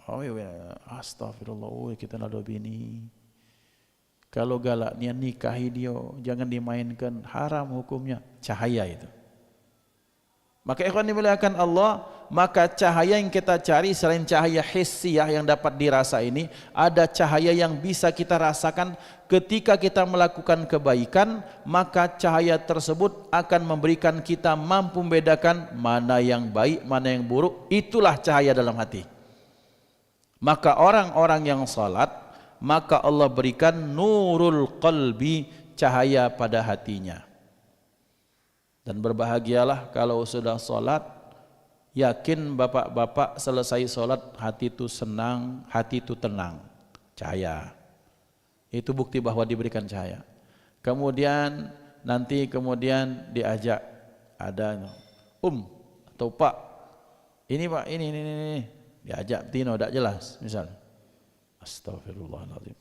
Oh iya, astagfirullah, kita ada bini. Kalau galak niat nikahi dia, jangan dimainkan, haram hukumnya. Cahaya itu. Maka ikhwan dimuliakan Allah, maka cahaya yang kita cari selain cahaya hissiyah yang dapat dirasa ini, ada cahaya yang bisa kita rasakan ketika kita melakukan kebaikan, maka cahaya tersebut akan memberikan kita mampu membedakan mana yang baik, mana yang buruk. Itulah cahaya dalam hati. Maka orang-orang yang salat, maka Allah berikan nurul qalbi, cahaya pada hatinya. Dan berbahagialah kalau sudah sholat, yakin bapak-bapak selesai sholat hati itu senang, hati itu tenang, cahaya. Itu bukti bahwa diberikan cahaya. Kemudian nanti diajak ada atau Pak, ini Pak, ini diajak Tino tidak jelas misalnya. Astagfirullahaladzim.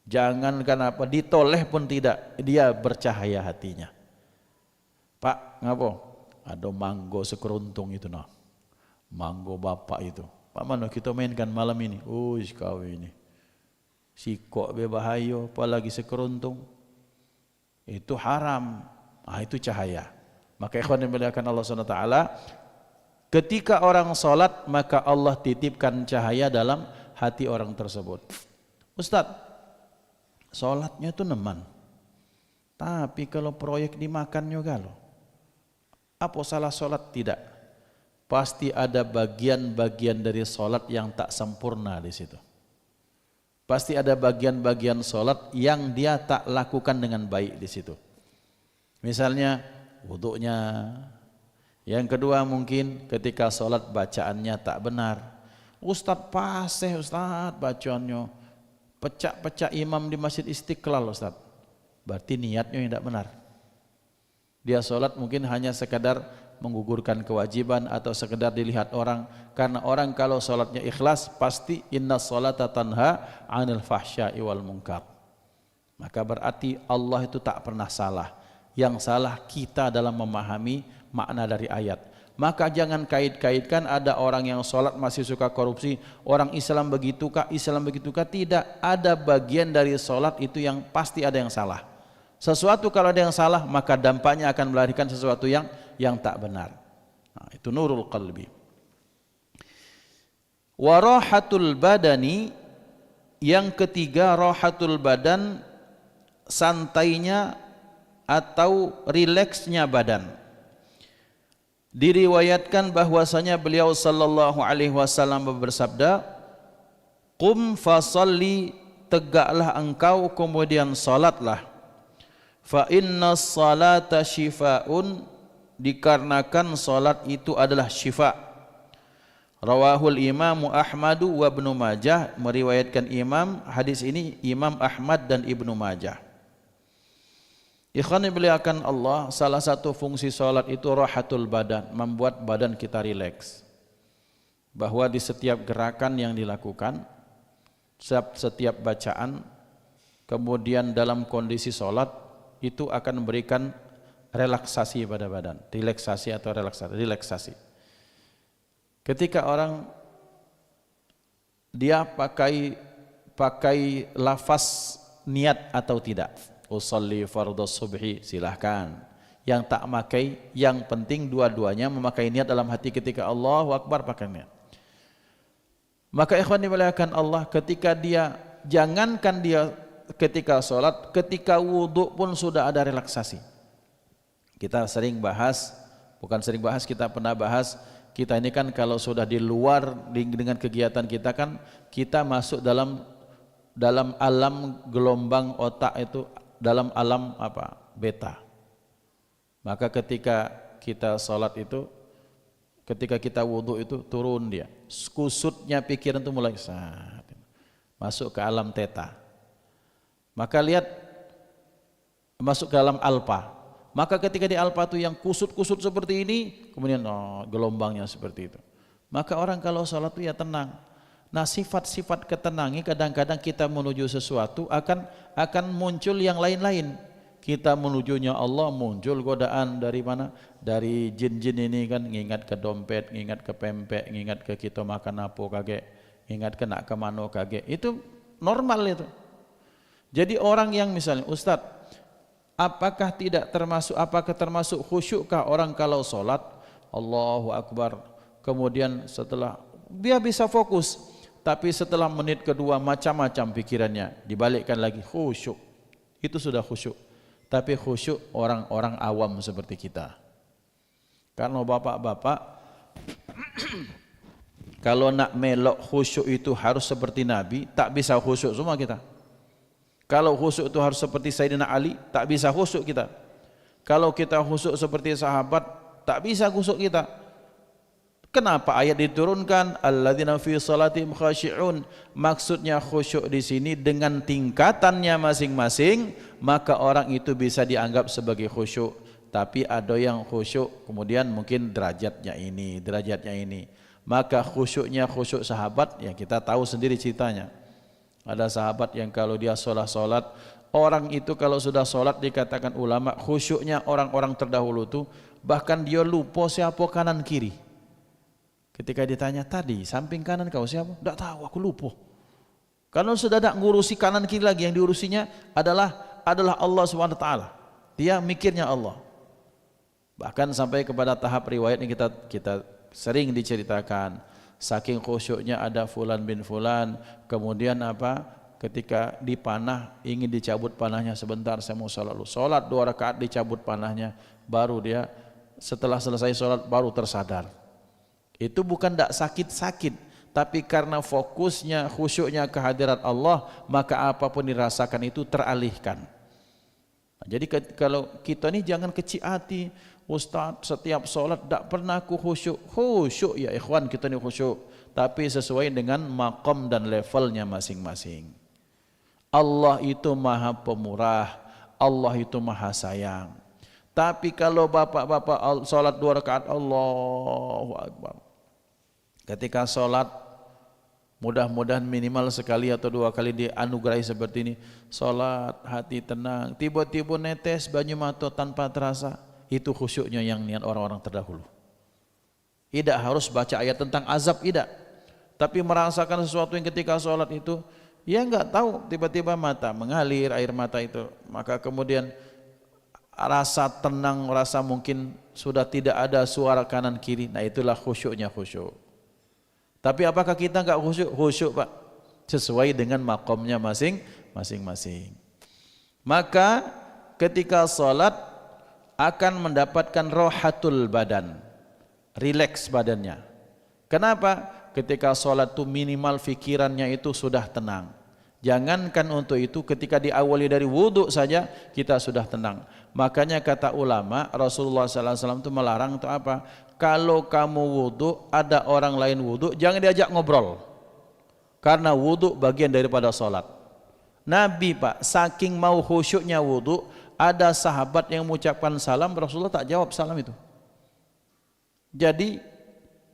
Jangankan apa, ditoleh pun tidak, dia bercahaya hatinya. Pak, ngapa? Ada manggo sekeruntung itu nah. Manggo bapak itu. Pak mana kita mainkan malam ini? Kau ini. Sikok berbahaya, apalagi sekeruntung. Itu haram. Itu cahaya. Maka ikhwan yang dimuliakan Allah SWT, ketika orang salat, maka Allah titipkan cahaya dalam hati orang tersebut. Ustaz, salatnya itu neman. Tapi kalau proyek dimakannya galau. Apa salah solat? Tidak. Pasti ada bagian-bagian dari solat yang tak sempurna di situ. Pasti ada bagian-bagian solat yang dia tak lakukan dengan baik di situ. Misalnya wuduknya. Yang kedua mungkin ketika solat bacaannya tak benar. Ustaz paseh Ustaz bacaannya. Pecah-pecah imam di Masjid Istiqlal Ustaz. Berarti niatnya yang tidak benar. Dia sholat mungkin hanya sekadar menggugurkan kewajiban atau sekedar dilihat orang. Karena orang kalau sholatnya ikhlas pasti inna sholata tanha 'anil fahsya'i wal munkar. Maka berarti Allah itu tak pernah salah. Yang salah kita dalam memahami makna dari ayat. Maka jangan kait-kaitkan ada orang yang sholat masih suka korupsi, orang Islam begitukah, tidak. Ada bagian dari sholat itu yang pasti ada yang salah. Sesuatu kalau ada yang salah, maka dampaknya akan melahirkan sesuatu yang tak benar. Nah, itu nurul qalbi. Wa rahatul badani, yang ketiga rahatul badan, santainya atau rileksnya badan. Diriwayatkan bahwasanya beliau sallallahu alaihi wasallam bersabda, "Qum fasalli, tegaklah engkau kemudian salatlah. Fa inna salata shifaun, dikarenakan salat itu adalah syifa. Rawahul Imam Ahmad wa Ibnu Majah, meriwayatkan hadis ini Imam Ahmad dan Ibnu Majah. Ikhwan dimuliakan Allah, salah satu fungsi salat itu rahatul badan, membuat badan kita rileks. Bahwa di setiap gerakan yang dilakukan, setiap bacaan, kemudian dalam kondisi salat itu akan memberikan relaksasi pada badan, relaksasi. Ketika orang dia pakai lafaz niat atau tidak, usolli fardhu subhi, silahkan. Yang tak pakai, yang penting dua-duanya memakai niat dalam hati ketika Allahu Akbar pakai niat. Maka ikhwan dimuliakan Allah, jangankan dia ketika sholat, ketika wudhu pun sudah ada relaksasi. Kita pernah bahas, kita ini kan kalau sudah di luar dengan kegiatan kita kan, kita masuk dalam alam gelombang otak itu, dalam alam beta. Maka ketika kita sholat itu, ketika kita wudhu itu turun dia, kusutnya pikiran itu mulai masuk ke alam theta. Maka lihat masuk ke alam alpha. Maka ketika di alpha itu yang kusut-kusut seperti ini, kemudian gelombangnya seperti itu. Maka orang kalau sholat itu ya tenang. Nah, sifat-sifat ketenangan kadang-kadang kita menuju sesuatu akan muncul yang lain-lain. Kita menujunya Allah, muncul godaan dari mana? Dari jin-jin ini kan, ngingat ke dompet, ngingat ke pempek, ngingat ke kita makan apa kage, ngingat ke nak ke mano kage. Itu normal itu. Jadi orang yang misalnya, Ustadz, apakah termasuk khusyukkah orang kalau sholat Allahu Akbar, kemudian setelah dia bisa fokus, tapi setelah menit kedua macam-macam pikirannya, dibalikkan lagi khusyuk. Itu sudah khusyuk. Tapi khusyuk orang-orang awam seperti kita. Karena bapak-bapak kalau nak melok khusyuk itu harus seperti Nabi, tak bisa khusyuk semua kita. Kalau khusyuk itu harus seperti Sayyidina Ali, tak bisa khusyuk kita. Kalau kita khusyuk seperti sahabat, tak bisa khusyuk kita. Kenapa ayat diturunkan alladzina fi salatihim khashi'un? Maksudnya khusyuk di sini dengan tingkatannya masing-masing, maka orang itu bisa dianggap sebagai khusyuk. Tapi ada yang khusyuk kemudian mungkin derajatnya ini. Maka khusyuknya khusyuk sahabat yang kita tahu sendiri ceritanya. Ada sahabat yang kalau dia sholat, orang itu kalau sudah sholat dikatakan ulama khusyuknya orang-orang terdahulu itu bahkan dia lupa siapa kanan kiri. Ketika ditanya tadi samping kanan kau siapa? Tidak tahu, aku lupa. Karena sudah tidak ngurusi kanan kiri lagi, yang diurusinya adalah Allah SWT. Dia mikirnya Allah. Bahkan sampai kepada tahap riwayat yang kita sering diceritakan, saking khusyuknya ada fulan bin fulan, kemudian ketika dipanah ingin dicabut panahnya, sebentar saya mau sholat 2 rakaat dicabut panahnya, baru dia setelah selesai sholat baru tersadar. Itu bukan tidak sakit-sakit, tapi karena fokusnya khusyuknya kehadirat Allah, maka apapun dirasakan itu teralihkan. Jadi kalau kita ini jangan kecil hati, Ustaz setiap sholat tidak pernah aku khusyuk. Khusyuk ya ikhwan, kita ini khusyuk, tapi sesuai dengan maqam dan levelnya masing-masing. Allah itu maha pemurah, Allah itu maha sayang. Tapi kalau bapak-bapak sholat 2 rakaat Allahu Akbar, ketika sholat mudah-mudahan minimal sekali atau 2 kali dianugerahi seperti ini, sholat hati tenang, tiba-tiba netes banyu mata tanpa terasa, itu khusyuknya yang niat orang-orang terdahulu. Tidak harus baca ayat tentang azab, tidak, tapi merasakan sesuatu yang ketika sholat itu ya enggak tahu, tiba-tiba mata mengalir air mata itu, maka kemudian rasa tenang, rasa mungkin sudah tidak ada suara kanan kiri. Nah itulah khusyuknya khusyuk. Tapi apakah kita enggak khusyuk? Khusyuk Pak, sesuai dengan makomnya masing-masing. Maka ketika sholat akan mendapatkan rohatul badan, rileks badannya. Kenapa? Ketika sholat itu minimal fikirannya itu sudah tenang. Jangankan untuk itu, ketika diawali dari wudhu saja kita sudah tenang. Makanya kata ulama, Rasulullah SAW itu melarang untuk apa? Kalau kamu wudhu, ada orang lain wudhu, jangan diajak ngobrol. Karena wudhu bagian daripada sholat. Nabi Pak, saking mau khusyuknya wudhu, ada sahabat yang mengucapkan salam, Rasulullah tak jawab salam itu. Jadi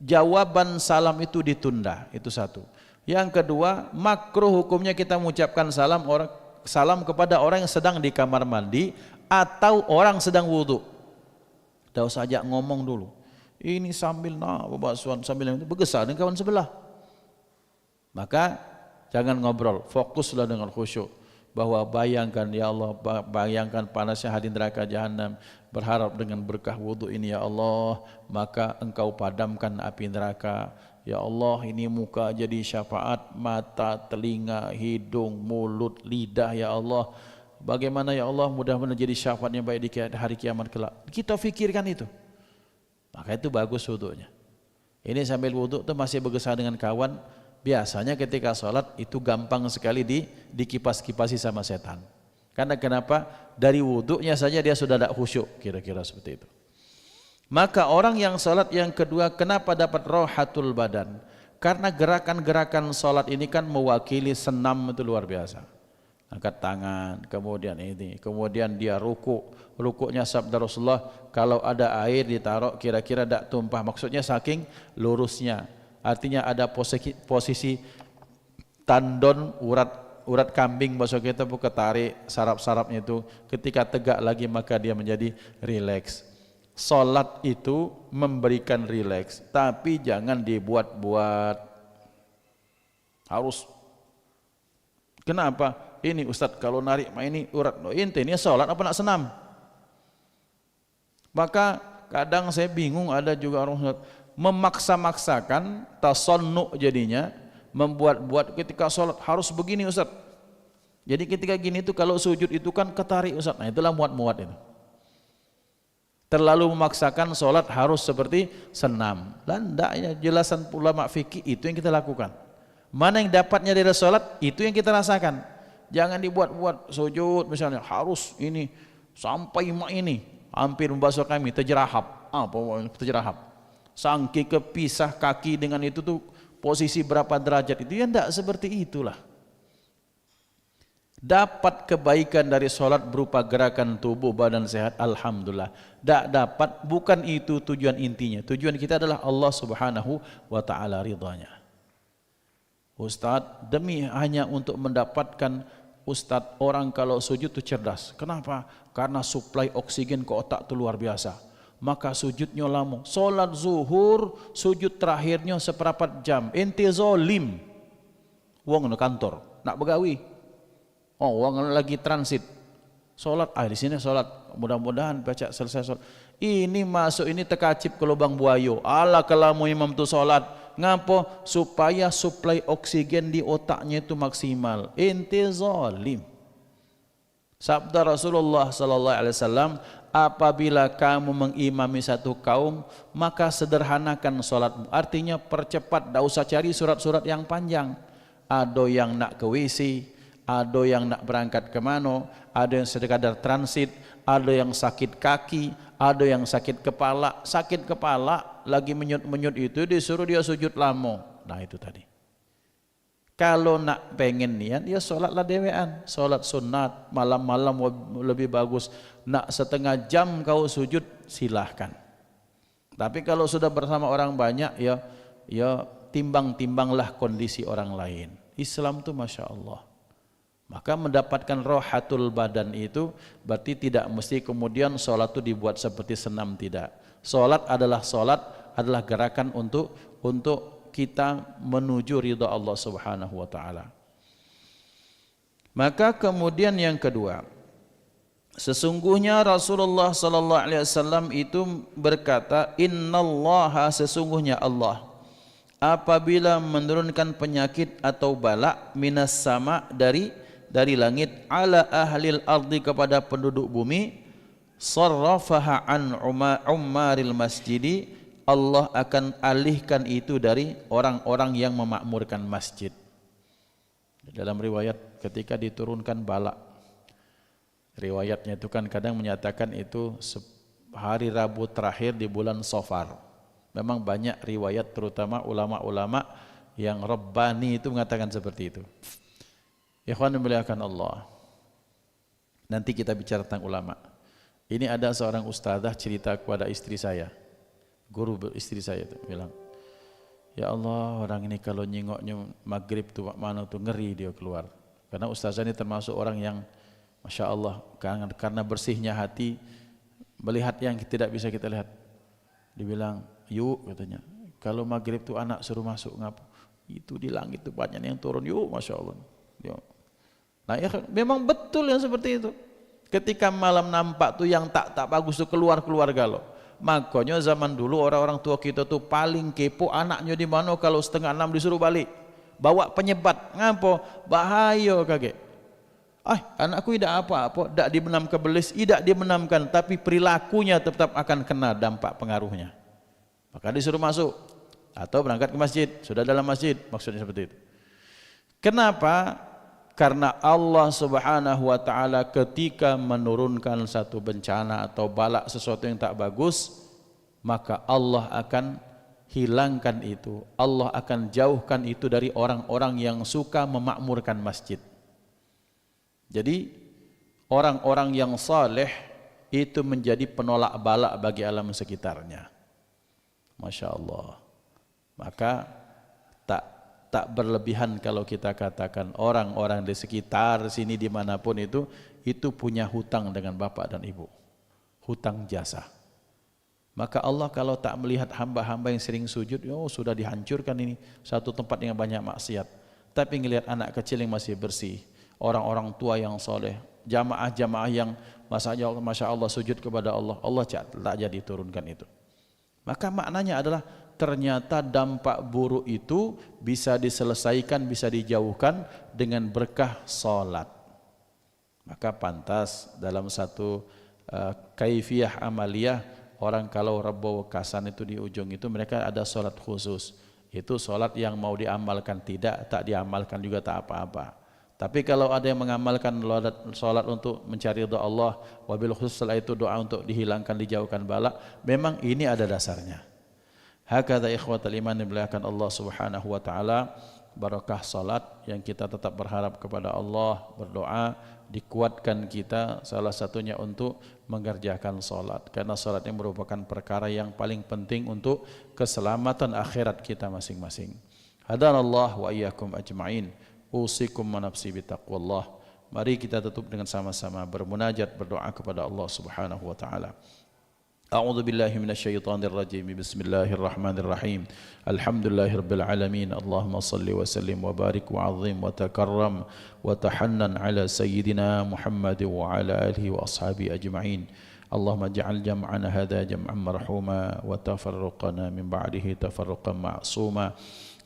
jawaban salam itu ditunda, itu satu. Yang kedua, makruh hukumnya kita mengucapkan salam kepada orang yang sedang di kamar mandi atau orang sedang wudhu. Tidak usah ajak ngomong dulu. Ini sambil sambil itu bergesah dengan kawan sebelah. Maka jangan ngobrol, fokuslah dengan khusyuk. Bahwa bayangkan ya Allah, bayangkan panasnya hadi neraka jahanam. Berharap dengan berkah wudhu ini ya Allah, maka engkau padamkan api neraka. Ya Allah, ini muka jadi syafaat, mata, telinga, hidung, mulut, lidah ya Allah. Bagaimana ya Allah, mudah-mudahan jadi syafaat yang baik di hari kiamat kelak. Kita fikirkan itu. Maka itu bagus wudhunya. Ini sambil wudhu itu masih bergesah dengan kawan. Biasanya ketika sholat itu gampang sekali dikipas-kipasi sama setan. Karena kenapa? Dari wudhunya saja dia sudah tidak khusyuk, kira-kira seperti itu. Maka orang yang salat yang kedua, kenapa dapat rohatul badan? Karena gerakan-gerakan salat ini kan mewakili senam, itu luar biasa. Angkat tangan, kemudian ini, kemudian dia rukuknya sabda Rasulullah, kalau ada air ditaruh kira-kira tidak tumpah, maksudnya saking lurusnya. Artinya ada posisi tandon urat kambing, bahasa kita bukan tarik saraf-sarafnya itu, ketika tegak lagi maka dia menjadi rileks. Salat itu memberikan rileks, tapi jangan dibuat-buat. Harus. Kenapa? Ini Ustadz kalau narik ini urat ente ini salat apa nak senam? Maka kadang saya bingung, ada juga orang memaksa-maksakan tasonnu, jadinya membuat-buat ketika salat harus begini Ustadz. Jadi ketika gini itu kalau sujud itu kan ketarik Ustadz. Nah itulah muat-muat itu. Terlalu memaksakan solat harus seperti senam. Dan tidaknya jelasan ulama fikih itu yang kita lakukan. Mana yang dapatnya dari solat itu yang kita rasakan. Jangan dibuat-buat sujud misalnya harus ini sampai ini hampir membasuh kami terjerahap. Apa terjerahap? Sangki kepisah kaki dengan itu tuh posisi berapa derajat itu ya tidak seperti itulah. Dapat kebaikan dari solat berupa gerakan tubuh badan sehat, alhamdulillah. Tak dapat, bukan itu tujuan intinya. Tujuan kita adalah Allah Subhanahu wa taala ridhanya. Ustadz, demi hanya untuk mendapatkan Ustadz, orang kalau sujud itu cerdas. Kenapa? Karena suplai oksigen ke otak itu luar biasa. Maka sujudnya lama. Solat zuhur, sujud terakhirnya seperempat jam. Ente zolim. Wong di kantor, nak begawi. Oh, orang lagi transit, solat, di sini solat, mudah-mudahan baca selesai solat. Ini masuk ini terkacip ke lubang buayo. Allah kelamu imam tu solat, ngapo? Supaya suplai oksigen di otaknya itu maksimal. Ente zalim. Sabda Rasulullah sallallahu alaihi wasallam, apabila kamu mengimami satu kaum, maka sederhanakan solatmu. Artinya percepat, tidak usah cari surat-surat yang panjang. Ada yang nak ke WC, ada yang nak berangkat ke mana, ada yang sekadar transit, ada yang sakit kaki, ada yang sakit kepala. Sakit kepala lagi menyut-menyut itu disuruh dia sujud lama. Nah itu tadi. Kalau nak pengen niat, ya solatlah dewean, solat sunat malam-malam lebih bagus. Nak setengah jam kau sujud silahkan. Tapi kalau sudah bersama orang banyak, ya timbang-timbanglah kondisi orang lain. Islam tu masya Allah. Maka mendapatkan rohatul badan itu berarti tidak mesti kemudian solat itu dibuat seperti senam, tidak. Solat adalah gerakan untuk kita menuju ridha Allah Subhanahu wa taala. Maka kemudian yang kedua, sesungguhnya Rasulullah sallallahu alaihi wasallam itu berkata, innallaha, sesungguhnya Allah apabila menurunkan penyakit atau bala minas sama dari langit ala ahlil ardi kepada penduduk bumi, sarrafaha an ummaril masjidi, Allah akan alihkan itu dari orang-orang yang memakmurkan masjid. Dalam riwayat ketika diturunkan bala, riwayatnya itu kan kadang menyatakan itu hari Rabu terakhir di bulan Safar. Memang banyak riwayat terutama ulama-ulama yang Rabbani itu mengatakan seperti itu. Ikhwan dimuliakan Allah. Nanti kita bicara tentang ulama. Ini ada seorang ustazah cerita kepada istri saya. Guru istri saya itu bilang, "Ya Allah, orang ini kalau nyingoknya maghrib tuh mana tuh ngeri dia keluar." Karena ustazah ini termasuk orang yang Masya Allah, karena bersihnya hati melihat yang tidak bisa kita lihat. Dibilang, "Yuk," katanya, "kalau maghrib tuh anak suruh masuk ngapa? Itu di langit tuh banyak yang turun, yuk, Masya Allah." Yuk. Nah ya, memang betul yang seperti itu. Ketika malam nampak tuh yang tak bagus tuh keluar galau. Makanya zaman dulu orang-orang tua kita tuh paling kepo anaknya di mana kalau 5:30 disuruh balik. Bawa penyebat, ngapo? Bahaya kaget. Anakku tidak apa-apa, tidak dibenam ke belis, tidak dibenamkan, tapi perilakunya tetap akan kena dampak pengaruhnya. Maka disuruh masuk atau berangkat ke masjid, sudah dalam masjid, maksudnya seperti itu. Kenapa? Karena Allah Subhanahu wa taala ketika menurunkan satu bencana atau bala sesuatu yang tak bagus, maka Allah akan hilangkan itu. Allah akan jauhkan itu dari orang-orang yang suka memakmurkan masjid. Jadi orang-orang yang saleh itu menjadi penolak bala bagi alam sekitarnya. Masya Allah. Maka tak berlebihan kalau kita katakan orang-orang di sekitar sini dimanapun itu punya hutang dengan bapak dan ibu, hutang jasa. Maka Allah kalau tak melihat hamba-hamba yang sering sujud, sudah dihancurkan ini satu tempat yang banyak maksiat. Tapi ngelihat anak kecil yang masih bersih, orang-orang tua yang soleh, jamaah-jamaah yang Masya Allah sujud kepada Allah, Allah tak jadi turunkan itu. Maka maknanya adalah ternyata dampak buruk itu bisa diselesaikan, bisa dijauhkan dengan berkah salat. Maka pantas dalam satu kaifiyah amaliyah, orang kalau Rabu Kasan itu di ujung itu mereka ada salat khusus. Itu salat yang mau diamalkan tak diamalkan juga tak apa-apa. Tapi kalau ada yang mengamalkan salat untuk mencari ridha Allah, wabil khusus setelah itu doa untuk dihilangkan, dijauhkan bala, memang ini ada dasarnya. Hakadha ikhwatal iman dimuliakan Allah Subhanahu wa taala, barakah salat yang kita tetap berharap kepada Allah, berdoa dikuatkan kita salah satunya untuk mengerjakan salat, karena salat yang merupakan perkara yang paling penting untuk keselamatan akhirat kita masing-masing. Hadanallah wa iyyakum ajma'in. Usikum wa nafsi bitaqwallah. Mari kita tutup dengan sama-sama bermunajat, berdoa kepada Allah Subhanahu wa taala. أعوذ بالله من الشيطان الرجيم بسم الله الرحمن الرحيم الحمد لله رب العالمين اللهم صل وسلم وبارك وعظم وتكرم وتحنن على سيدنا محمد وعلى آله وأصحابه أجمعين اللهم اجعل جمعنا هذا جمعا مرحوما وتفرقنا من بعده تفرقا معصوما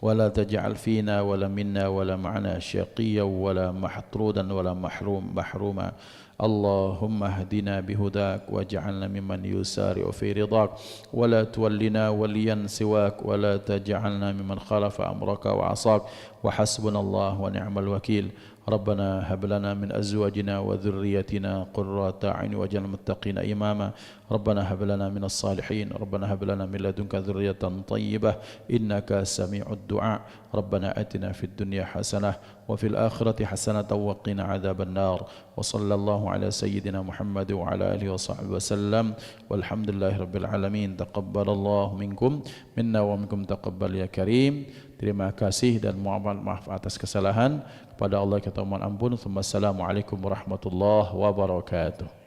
ولا تجعل فينا ولا منا ولا معنا شقيا ولا محطرودا ولا محروما اللهم اهدنا بهداك واجعلنا ممن يسارع في رضاك ولا تولنا وليا سواك ولا تجعلنا ممن خالف أمرك وعصاك وحسبنا الله ونعم الوكيل ربنا هب لنا من أزواجنا وذريتنا قرة أعين واجعلنا المتقين إماما ربنا هب لنا من الصالحين ربنا هب لنا من لدنك ذرية طيبة إنك سميع الدعاء ربنا آتنا في الدنيا حسنة وفي الآخرة حسنة وقنا عذاب النار وصلى الله على سيدنا محمد وعلى آله وصحبه وسلم والحمد لله رب العالمين تقبل الله منكم منا ومنكم تقبل يا كريم. Terima kasih dan maaf atas kesalahan. Kepada Allah kita mohon ampun. Assalamualaikum warahmatullahi wabarakatuh.